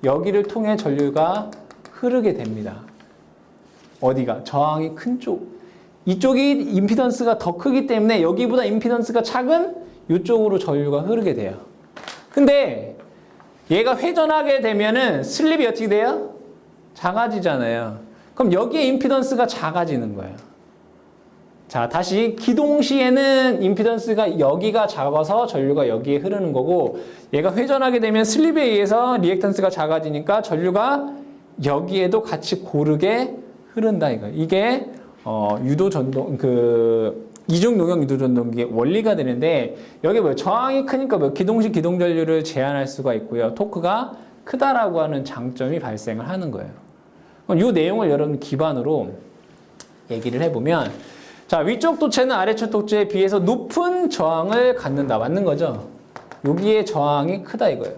여기를 통해 전류가 흐르게 됩니다. 어디가? 저항이 큰 쪽. 이쪽이 임피던스가 더 크기 때문에 여기보다 임피던스가 작은 이쪽으로 전류가 흐르게 돼요. 근데 얘가 회전하게 되면은 슬립이 어떻게 돼요? 작아지잖아요. 그럼 여기에 임피던스가 작아지는 거예요. 자, 다시 기동 시에는 임피던스가 여기가 작아서 전류가 여기에 흐르는 거고, 얘가 회전하게 되면 슬립에 의해서 리액턴스가 작아지니까 전류가 여기에도 같이 고르게 흐른다 이거예요. 이게 유도전동 이중 농형 유도전동기의 원리가 되는데, 여기 뭐예요? 저항이 크니까 기동식 기동전류를 제한할 수가 있고요. 토크가 크다라고 하는 장점이 발생을 하는 거예요. 그럼 이 내용을 여러분 기반으로 얘기를 해보면, 자, 위쪽 도체는 아래쪽 도체에 비해서 높은 저항을 갖는다. 맞는 거죠? 여기에 저항이 크다 이거예요.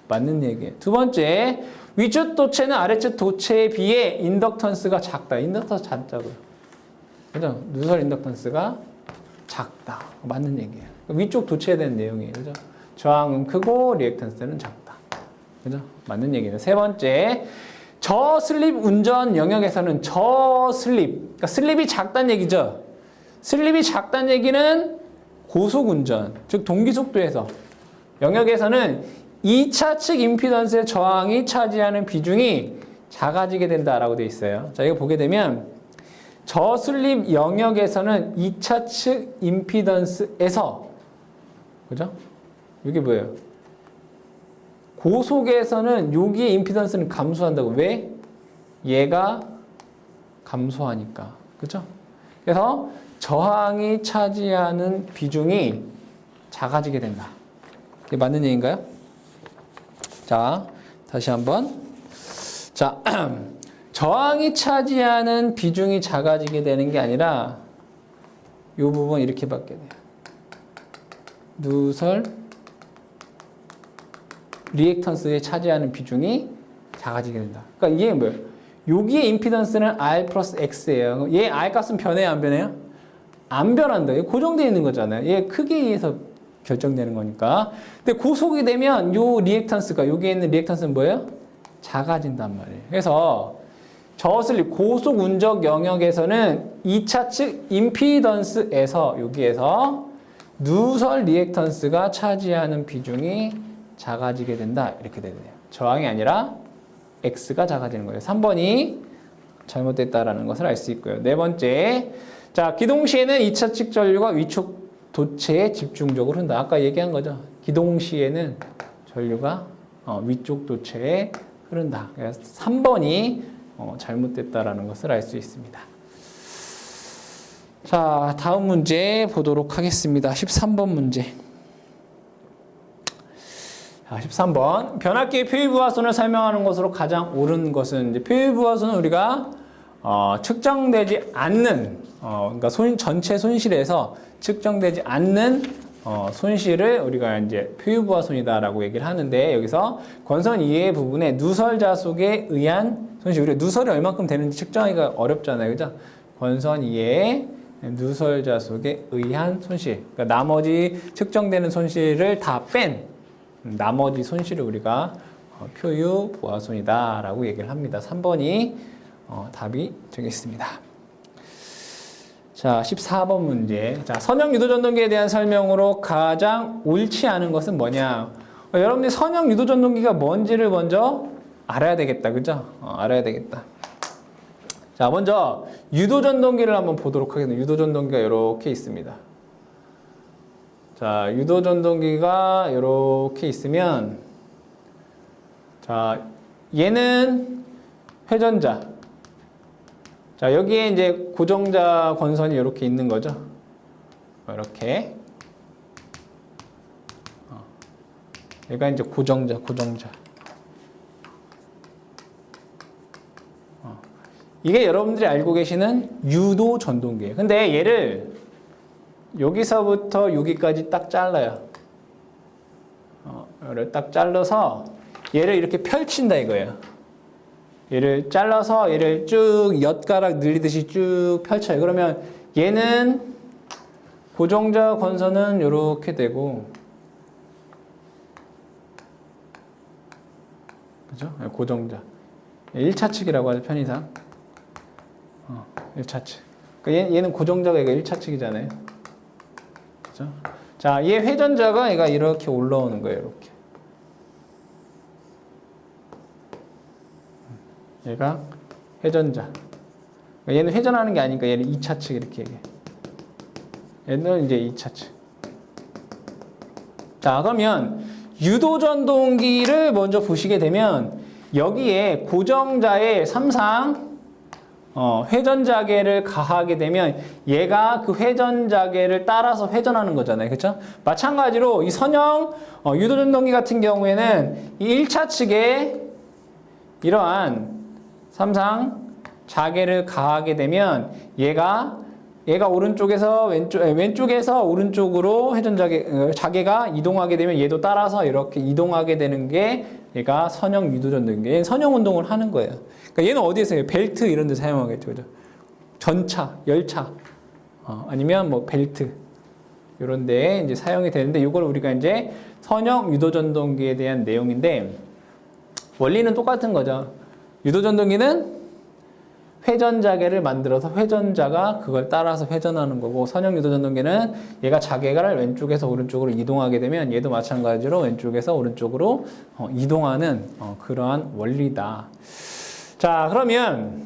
맞는 얘기예요. 두 번째, 위쪽 도체는 아래쪽 도체에 비해 인덕턴스가 작다. 인덕턴스 작다고요. 그죠? 누설 인덕턴스가 작다. 맞는 얘기예요. 위쪽 도체에 대한 내용이에요. 그죠? 저항은 크고 리액턴스는 작다. 그죠? 맞는 얘기예요. 세 번째, 저슬립 운전 영역에서는 그러니까 슬립이 작다는 얘기죠. 슬립이 작다는 얘기는 고속 운전, 즉 동기속도에서 영역에서는 2차 측 임피던스의 저항이 차지하는 비중이 작아지게 된다라고 되어 있어요. 자, 이거 보게 되면 저슬립 영역에서는 2차 측 임피던스에서, 그죠? 이게 뭐예요? 고속에서는 여기의 임피던스는 감소한다고. 왜? 얘가 감소하니까. 그죠? 그래서 저항이 차지하는 비중이 작아지게 된다. 이게 맞는 얘기인가요? 자, 다시 한번. 자, 저항이 차지하는 비중이 작아지게 되는 게 아니라 이 부분 이렇게 받게 돼요. 누설 리액턴스에 차지하는 비중이 작아지게 된다. 그러니까 이게 뭐예요? 여기의 임피던스는 R 플러스 X예요. 얘 R 값은 변해요, 안 변해요? 안 변한다. 얘 고정되어 있는 거잖아요. 얘 크기에 의해서 결정되는 거니까. 근데 고속이 되면 요 리액턴스가, 여기에 있는 리액턴스는 뭐예요? 작아진단 말이에요. 그래서 저슬립 고속 운적 영역에서는 2차 측 임피던스에서 여기에서 누설 리액턴스가 차지하는 비중이 작아지게 된다. 이렇게 되네요. 저항이 아니라 X가 작아지는 거예요. 3번이 잘못됐다라는 것을 알 수 있고요. 네 번째, 자 기동 시에는 2차 측 전류가 위축 도체에 집중적으로 흐른다. 아까 얘기한 거죠. 기동 시에는 전류가 위쪽 도체에 흐른다. 그래서 3번이 잘못됐다라는 것을 알 수 있습니다. 자, 다음 문제 보도록 하겠습니다. 13번 문제. 자, 13번. 변압기의 표위부하선을 설명하는 것으로 가장 옳은 것은, 이제 표위부하선은 우리가 측정되지 않는, 그러니까 전체 손실에서 측정되지 않는 손실을 우리가 이제 표위부하선이다라고 얘기를 하는데, 여기서 권선 이외의 부분에 누설 자속에 의한 손실, 우리가 누설이 얼마큼 되는지 측정하기가 어렵잖아요, 그죠? 권선 이외에 누설 자속에 의한 손실, 그러니까 나머지 측정되는 손실을 다 뺀 나머지 손실을 우리가 표유부하손이다라고 얘기를 합니다. 3번이 답이 되겠습니다. 자, 14번 문제. 자, 선형 유도전동기에 대한 설명으로 가장 옳지 않은 것은 뭐냐? 여러분들이 선형 유도전동기가 뭔지를 먼저 알아야 되겠다, 그죠? 알아야 되겠다. 자, 먼저 유도전동기를 한번 보도록 하겠습니다. 유도전동기가 이렇게 있습니다. 자, 유도전동기가 이렇게 있으면, 자, 얘는 회전자. 자, 여기에 이제 고정자 권선이 이렇게 있는 거죠. 이렇게. 얘가 이제 고정자. 이게 여러분들이 알고 계시는 유도 전동기예요. 근데 얘를 여기서부터 여기까지 딱 잘라요. 얘를 딱 잘라서 얘를 이렇게 펼친다 이거예요. 얘를 잘라서 얘를 쭉 엿가락 늘리듯이 쭉 펼쳐요. 그러면 얘는 고정자 권선은 이렇게 되고, 그죠? 고정자. 1차 측이라고 하죠, 편의상. 1차 측. 그러니까 얘는 고정자가 얘가 1차 측이잖아요. 그죠? 자, 얘 회전자가 얘가 이렇게 올라오는 거예요, 이렇게. 얘가 회전자. 그러니까 얘는 회전하는 게 아니니까 얘는 2차 측 이렇게 얘기해. 얘는 이제 2차 측. 자, 그러면 유도전동기를 먼저 보시게 되면 여기에 고정자의 3상 회전자계를 가하게 되면 얘가 그 회전자계를 따라서 회전하는 거잖아요. 그렇죠? 마찬가지로 이 선형 유도전동기 같은 경우에는 이 1차 측에 이러한 3상 자계를 가하게 되면 얘가 오른쪽에서 왼쪽에서 오른쪽으로 자계가 이동하게 되면 얘도 따라서 이렇게 이동하게 되는 게 얘가 선형 유도전동기. 얘는 선형 운동을 하는 거예요. 그러니까 얘는 어디에서 해요? 벨트 이런 데 사용하겠죠. 그죠? 전차, 열차, 아니면 뭐 벨트 이런 데 이제 사용이 되는데, 이걸 우리가 이제 선형 유도전동기에 대한 내용인데, 원리는 똑같은 거죠. 유도전동기는 회전자계를 만들어서 회전자가 그걸 따라서 회전하는 거고, 선형 유도전동기는 얘가 자계를 왼쪽에서 오른쪽으로 이동하게 되면 얘도 마찬가지로 왼쪽에서 오른쪽으로 이동하는 그러한 원리다. 자, 그러면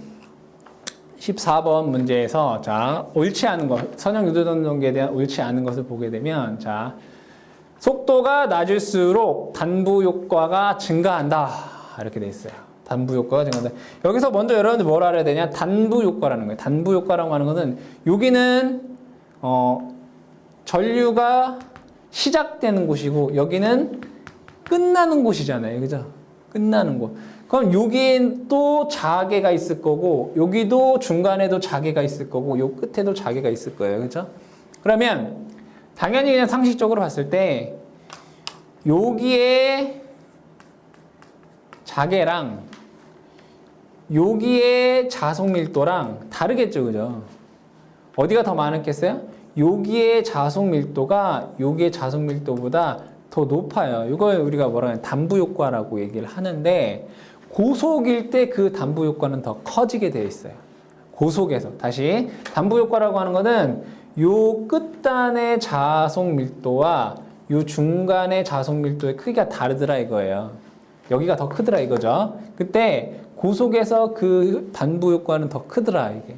14번 문제에서 자, 옳지 않은 것, 선형 유도전동기에 대한 옳지 않은 것을 보게 되면, 자, 속도가 낮을수록 단부 효과가 증가한다. 이렇게 돼 있어요. 단부 효과가 증가한다. 여기서 먼저 여러분들 뭘 알아야 되냐? 단부 효과라는 거예요. 단부 효과라고 하는 것은 여기는 전류가 시작되는 곳이고 여기는 끝나는 곳이잖아요. 그죠? 끝나는 곳. 그럼 여기엔 또 자계가 있을 거고, 여기도 중간에도 자계가 있을 거고, 요 끝에도 자계가 있을 거예요. 그죠? 그러면 당연히 그냥 상식적으로 봤을 때 여기에 자계랑 여기에 자속 밀도랑 다르겠죠, 그죠? 어디가 더 많았겠어요? 여기에 자속 밀도가 여기에 자속 밀도보다 더 높아요. 이걸 우리가 뭐라 하냐, 단부 효과라고 얘기를 하는데, 고속일 때 그 담부 효과는 더 커지게 되어 있어요. 고속에서. 다시 담부 효과라고 하는 것은 요 끝단의 자속 밀도와 요 중간의 자속 밀도의 크기가 다르더라 이거예요. 여기가 더 크더라 이거죠. 그때 고속에서 그 담부 효과는 더 크더라 이게.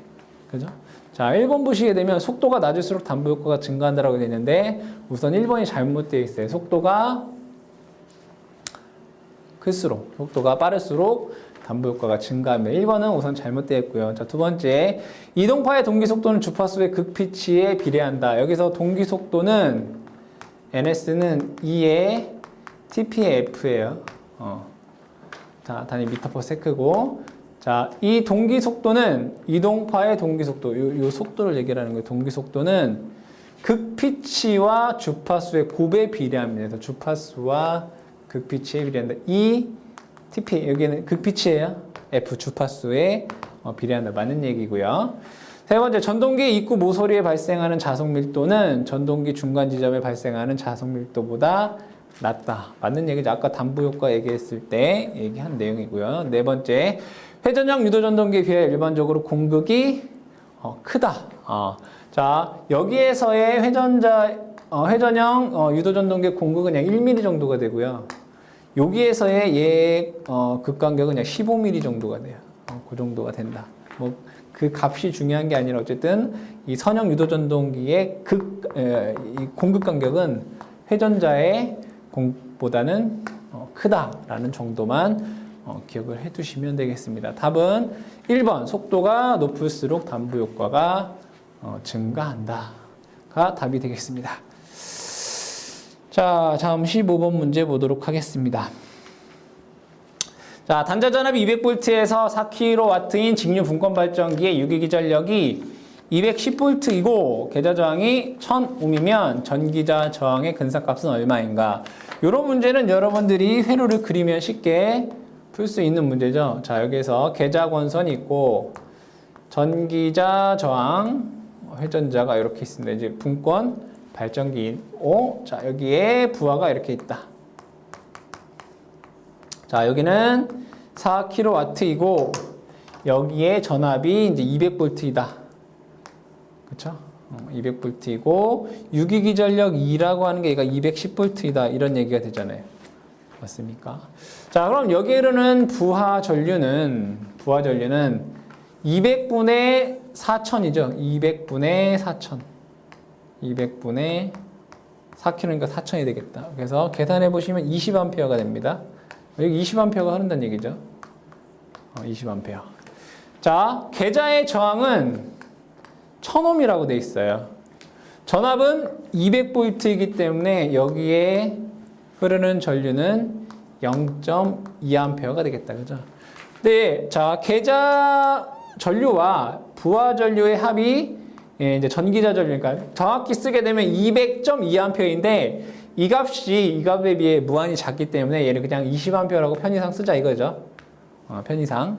그죠? 자, 1번 보시게 되면 속도가 낮을수록 담부 효과가 증가한다라고 되어 있는데 우선 1번이 잘못되어 있어요. 속도가 클수록, 속도가 빠를수록 담부 효과가 증가하면 1번은 우선 잘못되어 있고요. 자, 두 번째, 이동파의 동기 속도는 주파수의 극피치에 비례한다. 여기서 동기 속도는 NS는 E의 TP의 F예요. 자, 단위 미터/세크고, 자, 이 동기 속도는 이동파의 동기 속도, 요 속도를 얘기하는 거예요. 동기 속도는 극피치와 주파수의 곱에 비례합니다. 그래서 주파수와 극피치에 비례한다. 이 TP 여기는 극피치예요. F 주파수에 비례한다. 맞는 얘기고요. 세 번째, 전동기 입구 모서리에 발생하는 자속 밀도는 전동기 중간 지점에 발생하는 자속 밀도보다 낮다. 맞는 얘기죠. 아까 담부 효과 얘기했을 때 얘기한 내용이고요. 네 번째, 회전형 유도전동기에 비해 일반적으로 공극이 크다. 자, 여기에서의 회전형 유도전동기의 공극은 약 1mm 정도가 되고요. 여기에서의 얘 극간격은 약 15mm 정도가 돼요. 그 정도가 된다. 뭐 그 값이 중요한 게 아니라 어쨌든 이 선형 유도전동기의 공극 간격은 회전자의 공보다는 크다라는 정도만 기억을 해두시면 되겠습니다. 답은 1번 속도가 높을수록 담부 효과가 증가한다가 답이 되겠습니다. 자, 다음 15번 문제 보도록 하겠습니다. 자, 단자전압이 200V에서 4kW인 직류 분권 발전기의 유기기 전력이 210V이고 계좌 저항이 1000ohm이면 전기자 저항의 근사값은 얼마인가? 이런 문제는 여러분들이 회로를 그리면 쉽게 풀 수 있는 문제죠. 자, 여기에서 계좌 권선이 있고 전기자 저항 회전자가 이렇게 있습니다. 이제 분권 발전기 자, 여기에 부하가 이렇게 있다. 자, 여기는 4kW이고 여기에 전압이 이제 200V이다. 그렇죠? 200V이고 유기기 전력 2라고 하는 게 얘가 210V이다. 이런 얘기가 되잖아요. 맞습니까? 자, 그럼 여기에 흐르는 부하 전류는 200분의 4000이죠. 200분의 4000. 200분의 4kg니까 4000이 되겠다. 그래서 계산해 보시면 20A가 됩니다. 여기 20A가 흐른다는 얘기죠. 20A. 자, 계좌의 저항은 1000ohm이라고 돼 있어요. 전압은 200V이기 때문에 여기에 흐르는 전류는 0.2A가 되겠다. 그죠? 네, 자, 계좌 전류와 부하 전류의 합이 이제 전기자 전류니까 정확히 쓰게 되면 200.2A인데 이 값에 비해 무한히 작기 때문에 얘를 그냥 20A라고 편의상 쓰자 이거죠. 편의상.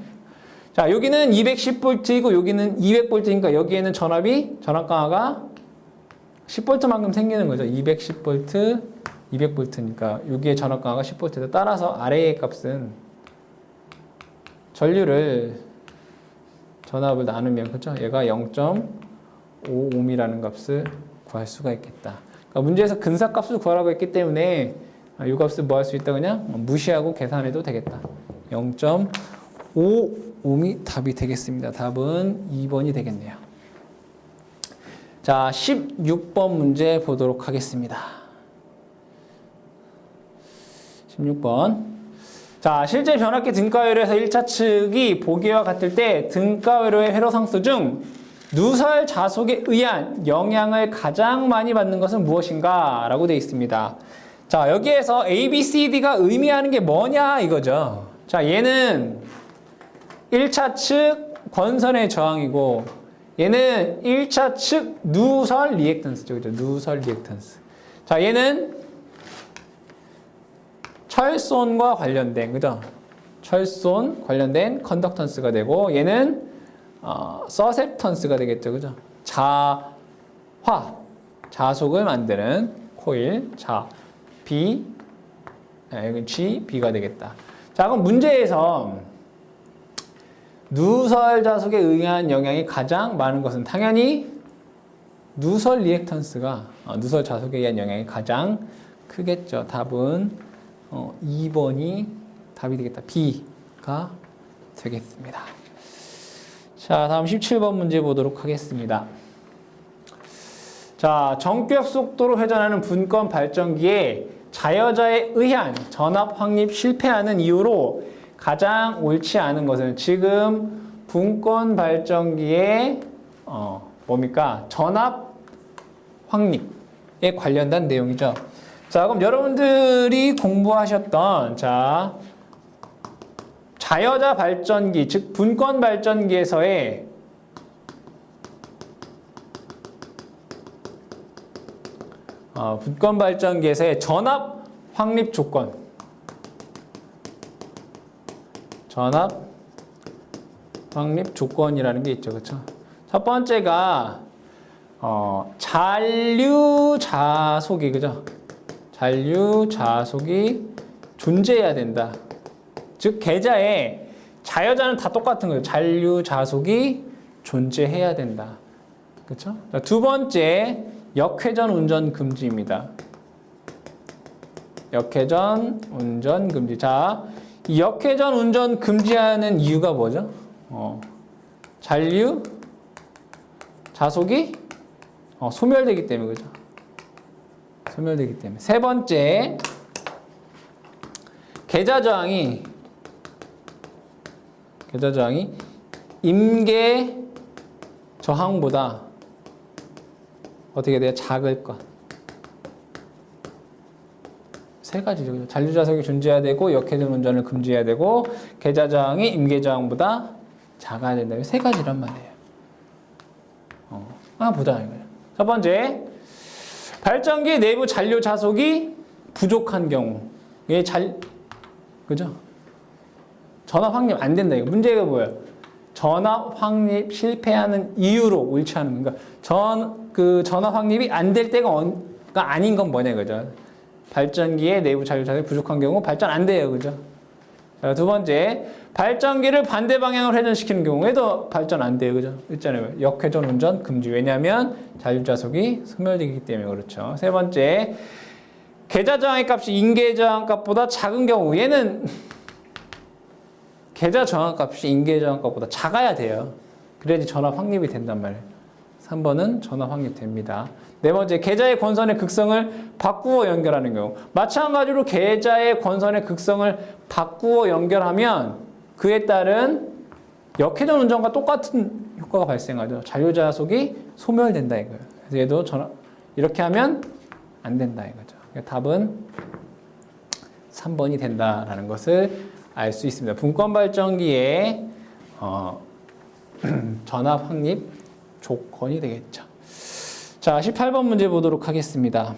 자, 여기는 210V이고 여기는 200V니까 여기에는 전압 강화가 10V만큼 생기는 거죠. 210V, 200V니까 여기에 전압 강화가 10V. 따라서 아래의 값은 전압을 나누면 그렇죠? 얘가 0.5ohm이라는 값을 구할 수가 있겠다. 그러니까 문제에서 근사값을 구하라고 했기 때문에 이 값을 뭐 할 수 있다 그냥 무시하고 계산해도 되겠다. 0.5ohm이 답이 되겠습니다. 답은 2번이 되겠네요. 자, 16번 문제 보도록 하겠습니다. 16번. 자, 실제 변압기 등가회로에서 1차 측이 보기와 같을 때 등가회로의 회로상수 중 누설 자속에 의한 영향을 가장 많이 받는 것은 무엇인가? 라고 되어 있습니다. 자, 여기에서 A, B, C, D가 의미하는 게 뭐냐 이거죠. 자, 얘는 1차 측 권선의 저항이고 얘는 1차 측 누설 리액턴스죠. 그죠? 누설 리액턴스. 자, 얘는 철손과 관련된, 그죠? 철손 관련된 컨덕턴스가 되고 얘는 서셉턴스가 되겠죠. 그죠? 자속을 만드는 코일, 여기 G, B가 되겠다. 자, 그럼 문제에서 누설 자속에 의한 영향이 가장 많은 것은 당연히 누설 리액턴스가 누설 자속에 의한 영향이 가장 크겠죠. 답은 2번이 답이 되겠다. B가 되겠습니다. 자, 다음 17번 문제 보도록 하겠습니다. 자, 전격 속도로 회전하는 분권 발전기에 자여자에 의한 전압 확립 실패하는 이유로 가장 옳지 않은 것은 지금 분권 발전기의 뭡니까? 전압 확립에 관련된 내용이죠. 자, 그럼 여러분들이 공부하셨던 자여자 발전기, 즉 분권 발전기에서의 분권 발전기에서의 전압 확립 조건, 전압 확립 조건이라는 게 있죠, 그렇죠? 첫 번째가 잔류 자속이, 그죠? 잔류 자속이 존재해야 된다. 즉 계좌에 자여자는 다 똑같은 거예요. 잔류 자속이 존재해야 된다. 그렇죠? 두 번째, 역회전 운전 금지입니다. 역회전 운전 금지. 자, 이 역회전 운전 금지하는 이유가 뭐죠? 잔류 자속이 소멸되기 때문에, 그죠? 소멸되기 때문에. 세 번째, 계좌 저항이 임계 저항보다 어떻게 돼요? 작을 것. 세 가지죠. 잔류 자석이 존재해야 되고, 역회전 운전을 금지해야 되고, 계좌 저항이 임계 저항보다 작아야 된다. 세 가지란 말이에요. 하나 보자 이거예요. 첫 번째, 발전기 내부 잔류 자속이 부족한 경우, 그죠? 전압 확립 안 된다. 이거 문제가 뭐예요? 전압 확립 실패하는 이유로 옳지 않은 건가? 전압 확립이 안 될 때가 아닌 건 뭐냐, 그죠? 발전기의 내부 잔류 자석이 부족한 경우 발전 안 돼요, 그죠? 자, 두 번째, 발전기를 반대 방향으로 회전시키는 경우에도 발전 안 돼요, 그죠? 있잖아요. 역회전 운전 금지. 왜냐하면 잔류 자석이 소멸되기 때문에 그렇죠. 세 번째, 계좌 저항의 값이 임계 저항 값보다 작은 경우, 얘는 계좌 저항 값이 임계 저항 값보다 작아야 돼요. 그래야지 전압 확립이 된단 말이에요. 3번은 전압 확립됩니다. 네 번째, 계좌의 권선의 극성을 바꾸어 연결하는 경우. 마찬가지로 계좌의 권선의 극성을 바꾸어 연결하면 그에 따른 역회전 운전과 똑같은 효과가 발생하죠. 잔류 자속이 소멸된다 이거예요. 그래서 얘도 이렇게 하면 안 된다 이거죠. 답은 3번이 된다라는 것을 알 수 있습니다. 분권 발전기의 전압 확립 조건이 되겠죠. 자, 18번 문제 보도록 하겠습니다.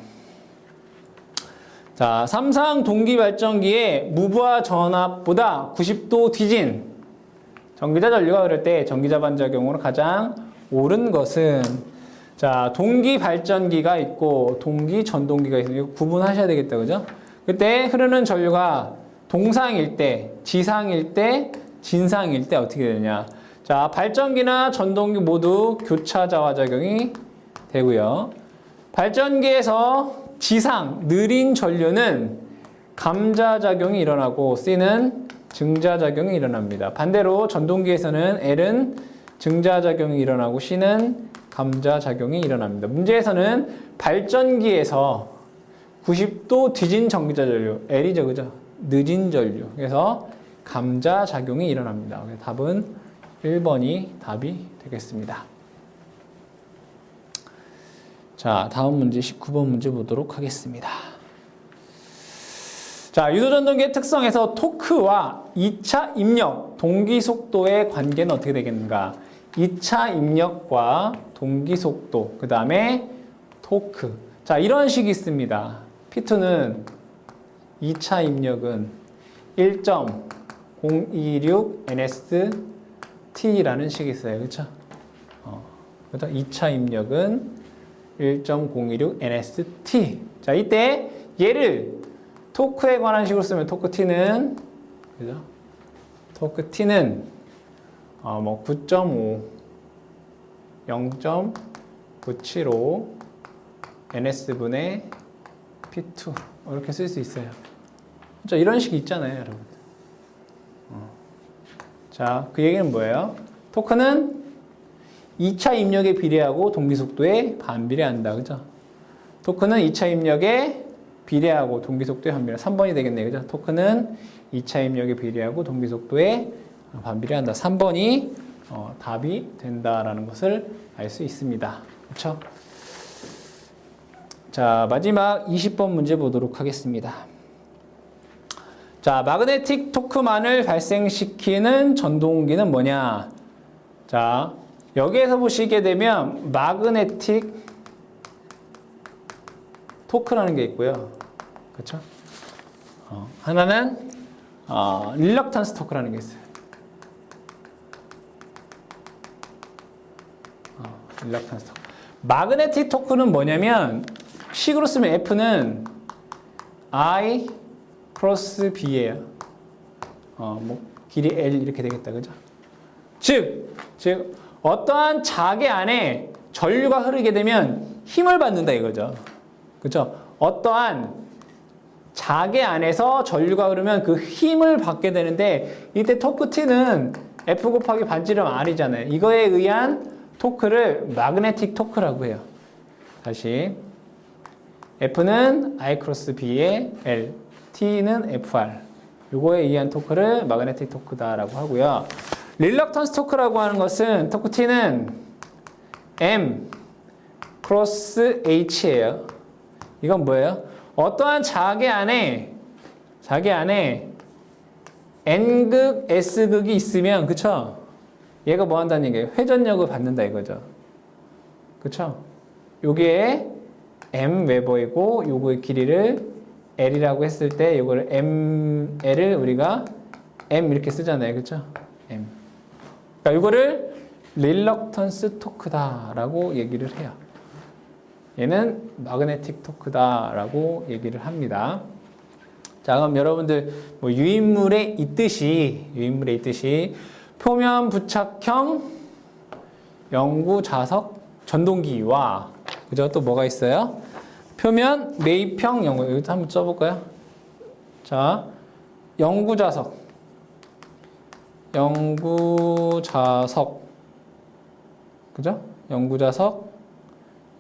자, 삼상 동기 발전기의 무부하 전압보다 90도 뒤진 전기자 전류가 흐를 때 전기자 반작용으로 가장 옳은 것은, 자, 동기 발전기가 있고 동기 전동기가 있습니다. 이거 구분하셔야 되겠다, 그죠? 그때 흐르는 전류가 동상일 때, 지상일 때, 진상일 때 어떻게 되느냐? 자, 발전기나 전동기 모두 교차 자화작용이 되고요. 발전기에서 지상, 느린 전류는 감자작용이 일어나고 C는 증자작용이 일어납니다. 반대로 전동기에서는 L은 증자작용이 일어나고 C는 감자작용이 일어납니다. 문제에서는 발전기에서 90도 뒤진 전기자 전류, L이죠, 그죠? 늦은 전류. 그래서 감자작용이 일어납니다. 답은 1번이 답이 되겠습니다. 자, 다음 문제 19번 문제 보도록 하겠습니다. 자, 유도전동기의 특성에서 토크와 2차 입력, 동기 속도의 관계는 어떻게 되겠는가? 2차 입력과 동기 속도, 그 다음에 토크. 자, 이런 식이 있습니다. P2는 2차 입력은 1.026 NST라는 식이 있어요. 그렇죠? 그래서 2차 입력은 1.026 NST. 자, 이때 얘를 토크에 관한 식으로 쓰면 토크 T는 그죠? 토크 T는 9.5, 0.975 ns분의 p2 이렇게 쓸 수 있어요. 그렇죠? 이런 식이 있잖아요, 여러분. 자, 그 얘기는 뭐예요? 토크는 2차 입력에 비례하고 동기속도에 반비례한다. 그죠? 토크는 2차 입력에 비례하고 동기속도에 반비례. 3번이 되겠네요. 그죠? 토크는 2차 입력에 비례하고 동기속도에 반비례한다. 3번이 답이 된다라는 것을 알 수 있습니다. 그렇죠? 자, 마지막 20번 문제 보도록 하겠습니다. 자, 마그네틱 토크만을 발생시키는 전동기는 뭐냐? 자, 여기에서 보시게 되면 마그네틱 토크라는 게 있고요. 그렇죠? 하나는 릴럭턴스 토크라는 게 있어요. 릴럭턴스 토크. 마그네틱 토크는 뭐냐면 식으로 쓰면 F는 I 크로스 B예요. 길이 L 이렇게 되겠다. 그죠? 즉 어떠한 자개 안에 전류가 흐르게 되면 힘을 받는다 이거죠. 그죠? 어떠한 자개 안에서 전류가 흐르면 그 힘을 받게 되는데 이때 토크 T는 F 곱하기 반지름 R이잖아요. 이거에 의한 토크를 마그네틱 토크라고 해요. 다시 F는 I 크로스 B의 L, T는 FR. 요거에 의한 토크를 마그네틱 토크다라고 하고요. 릴럭턴스 토크라고 하는 것은 토크 T는 M 크로스 H예요. 이건 뭐예요? 어떠한 자개 안에 N극, S극이 있으면 그쵸? 얘가 뭐 한다는 얘기예요? 회전력을 받는다 이거죠. 그쵸? 여기에 M 웨버이고 요거의 길이를 L이라고 했을 때 요거를 L을 우리가 M 이렇게 쓰잖아요. 그쵸? M. 그러니까 요거를 릴럭턴스 토크다라고 얘기를 해요. 얘는 마그네틱 토크다라고 얘기를 합니다. 자, 그럼 여러분들 뭐 유인물에 있듯이 표면 부착형 영구 자석 전동기와 그죠? 또 뭐가 있어요? 표면 매입형 영구. 여기도 한번 써볼까요? 자, 영구 자석 그죠? 영구 자석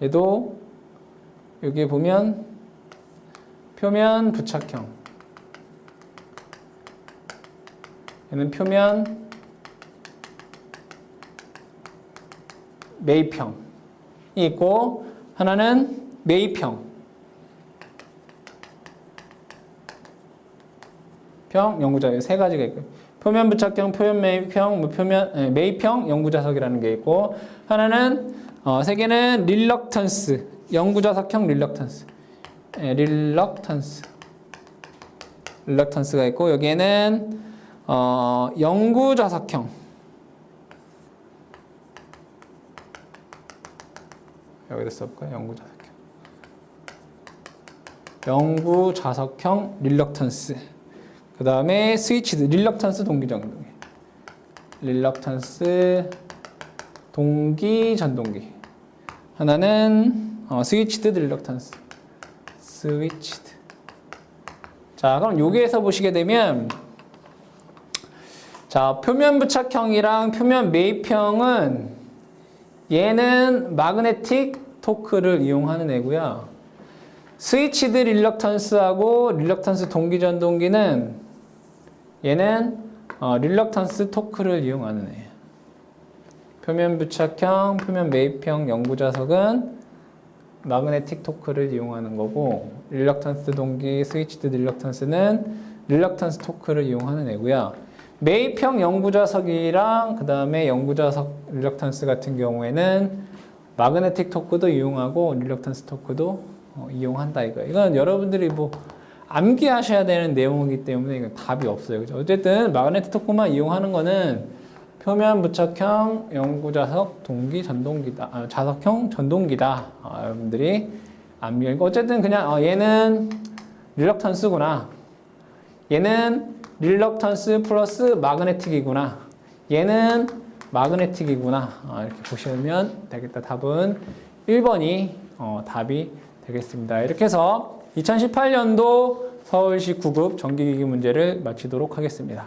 얘도 여기에 보면 표면 부착형 얘는 표면 매입형이 있고 하나는 매입형 영구자석 세 가지가 있고 표면 부착형, 표면 매입형, 매입형 영구자석이라는 게 있고 하나는 세 개는 릴럭턴스 영구자석형 릴럭턴스가 있고 여기에는 영구자석형 여기다 써볼까요? 영구자석형 릴럭턴스 그 다음에 스위치드 릴럭턴스 동기전동기 하나는 스위치드 릴럭턴스 자, 그럼 여기에서 보시게 되면 자, 표면 부착형이랑 표면 매입형은 얘는 마그네틱 토크를 이용하는 애고요. 스위치드 릴럭턴스하고 릴럭턴스 동기전동기는 얘는 릴럭턴스 토크를 이용하는 애예요. 표면 부착형, 표면 매입형 영구자석은 마그네틱 토크를 이용하는 거고 릴럭턴스 동기, 스위치드 릴럭턴스는 릴럭턴스 토크를 이용하는 애고요. 매입형 영구자석이랑 그 다음에 영구자석 릴럭턴스 같은 경우에는 마그네틱 토크도 이용하고 릴럭턴스 토크도 이용한다 이거예요. 이건 여러분들이 뭐 암기하셔야 되는 내용이기 때문에 이건 답이 없어요. 그죠? 어쨌든 마그네틱 토크만 이용하는 거는 표면 부착형 영구자석 동기 전동기다. 자석형 전동기다. 여러분들이 암기. 어쨌든 그냥 얘는 릴럭턴스구나. 얘는 릴럭턴스 플러스 마그네틱이구나. 얘는 마그네틱이구나. 이렇게 보시면 되겠다. 답은 1번이 답이 되겠습니다. 이렇게 해서 2018년도 서울시 9급 전기기기 문제를 마치도록 하겠습니다.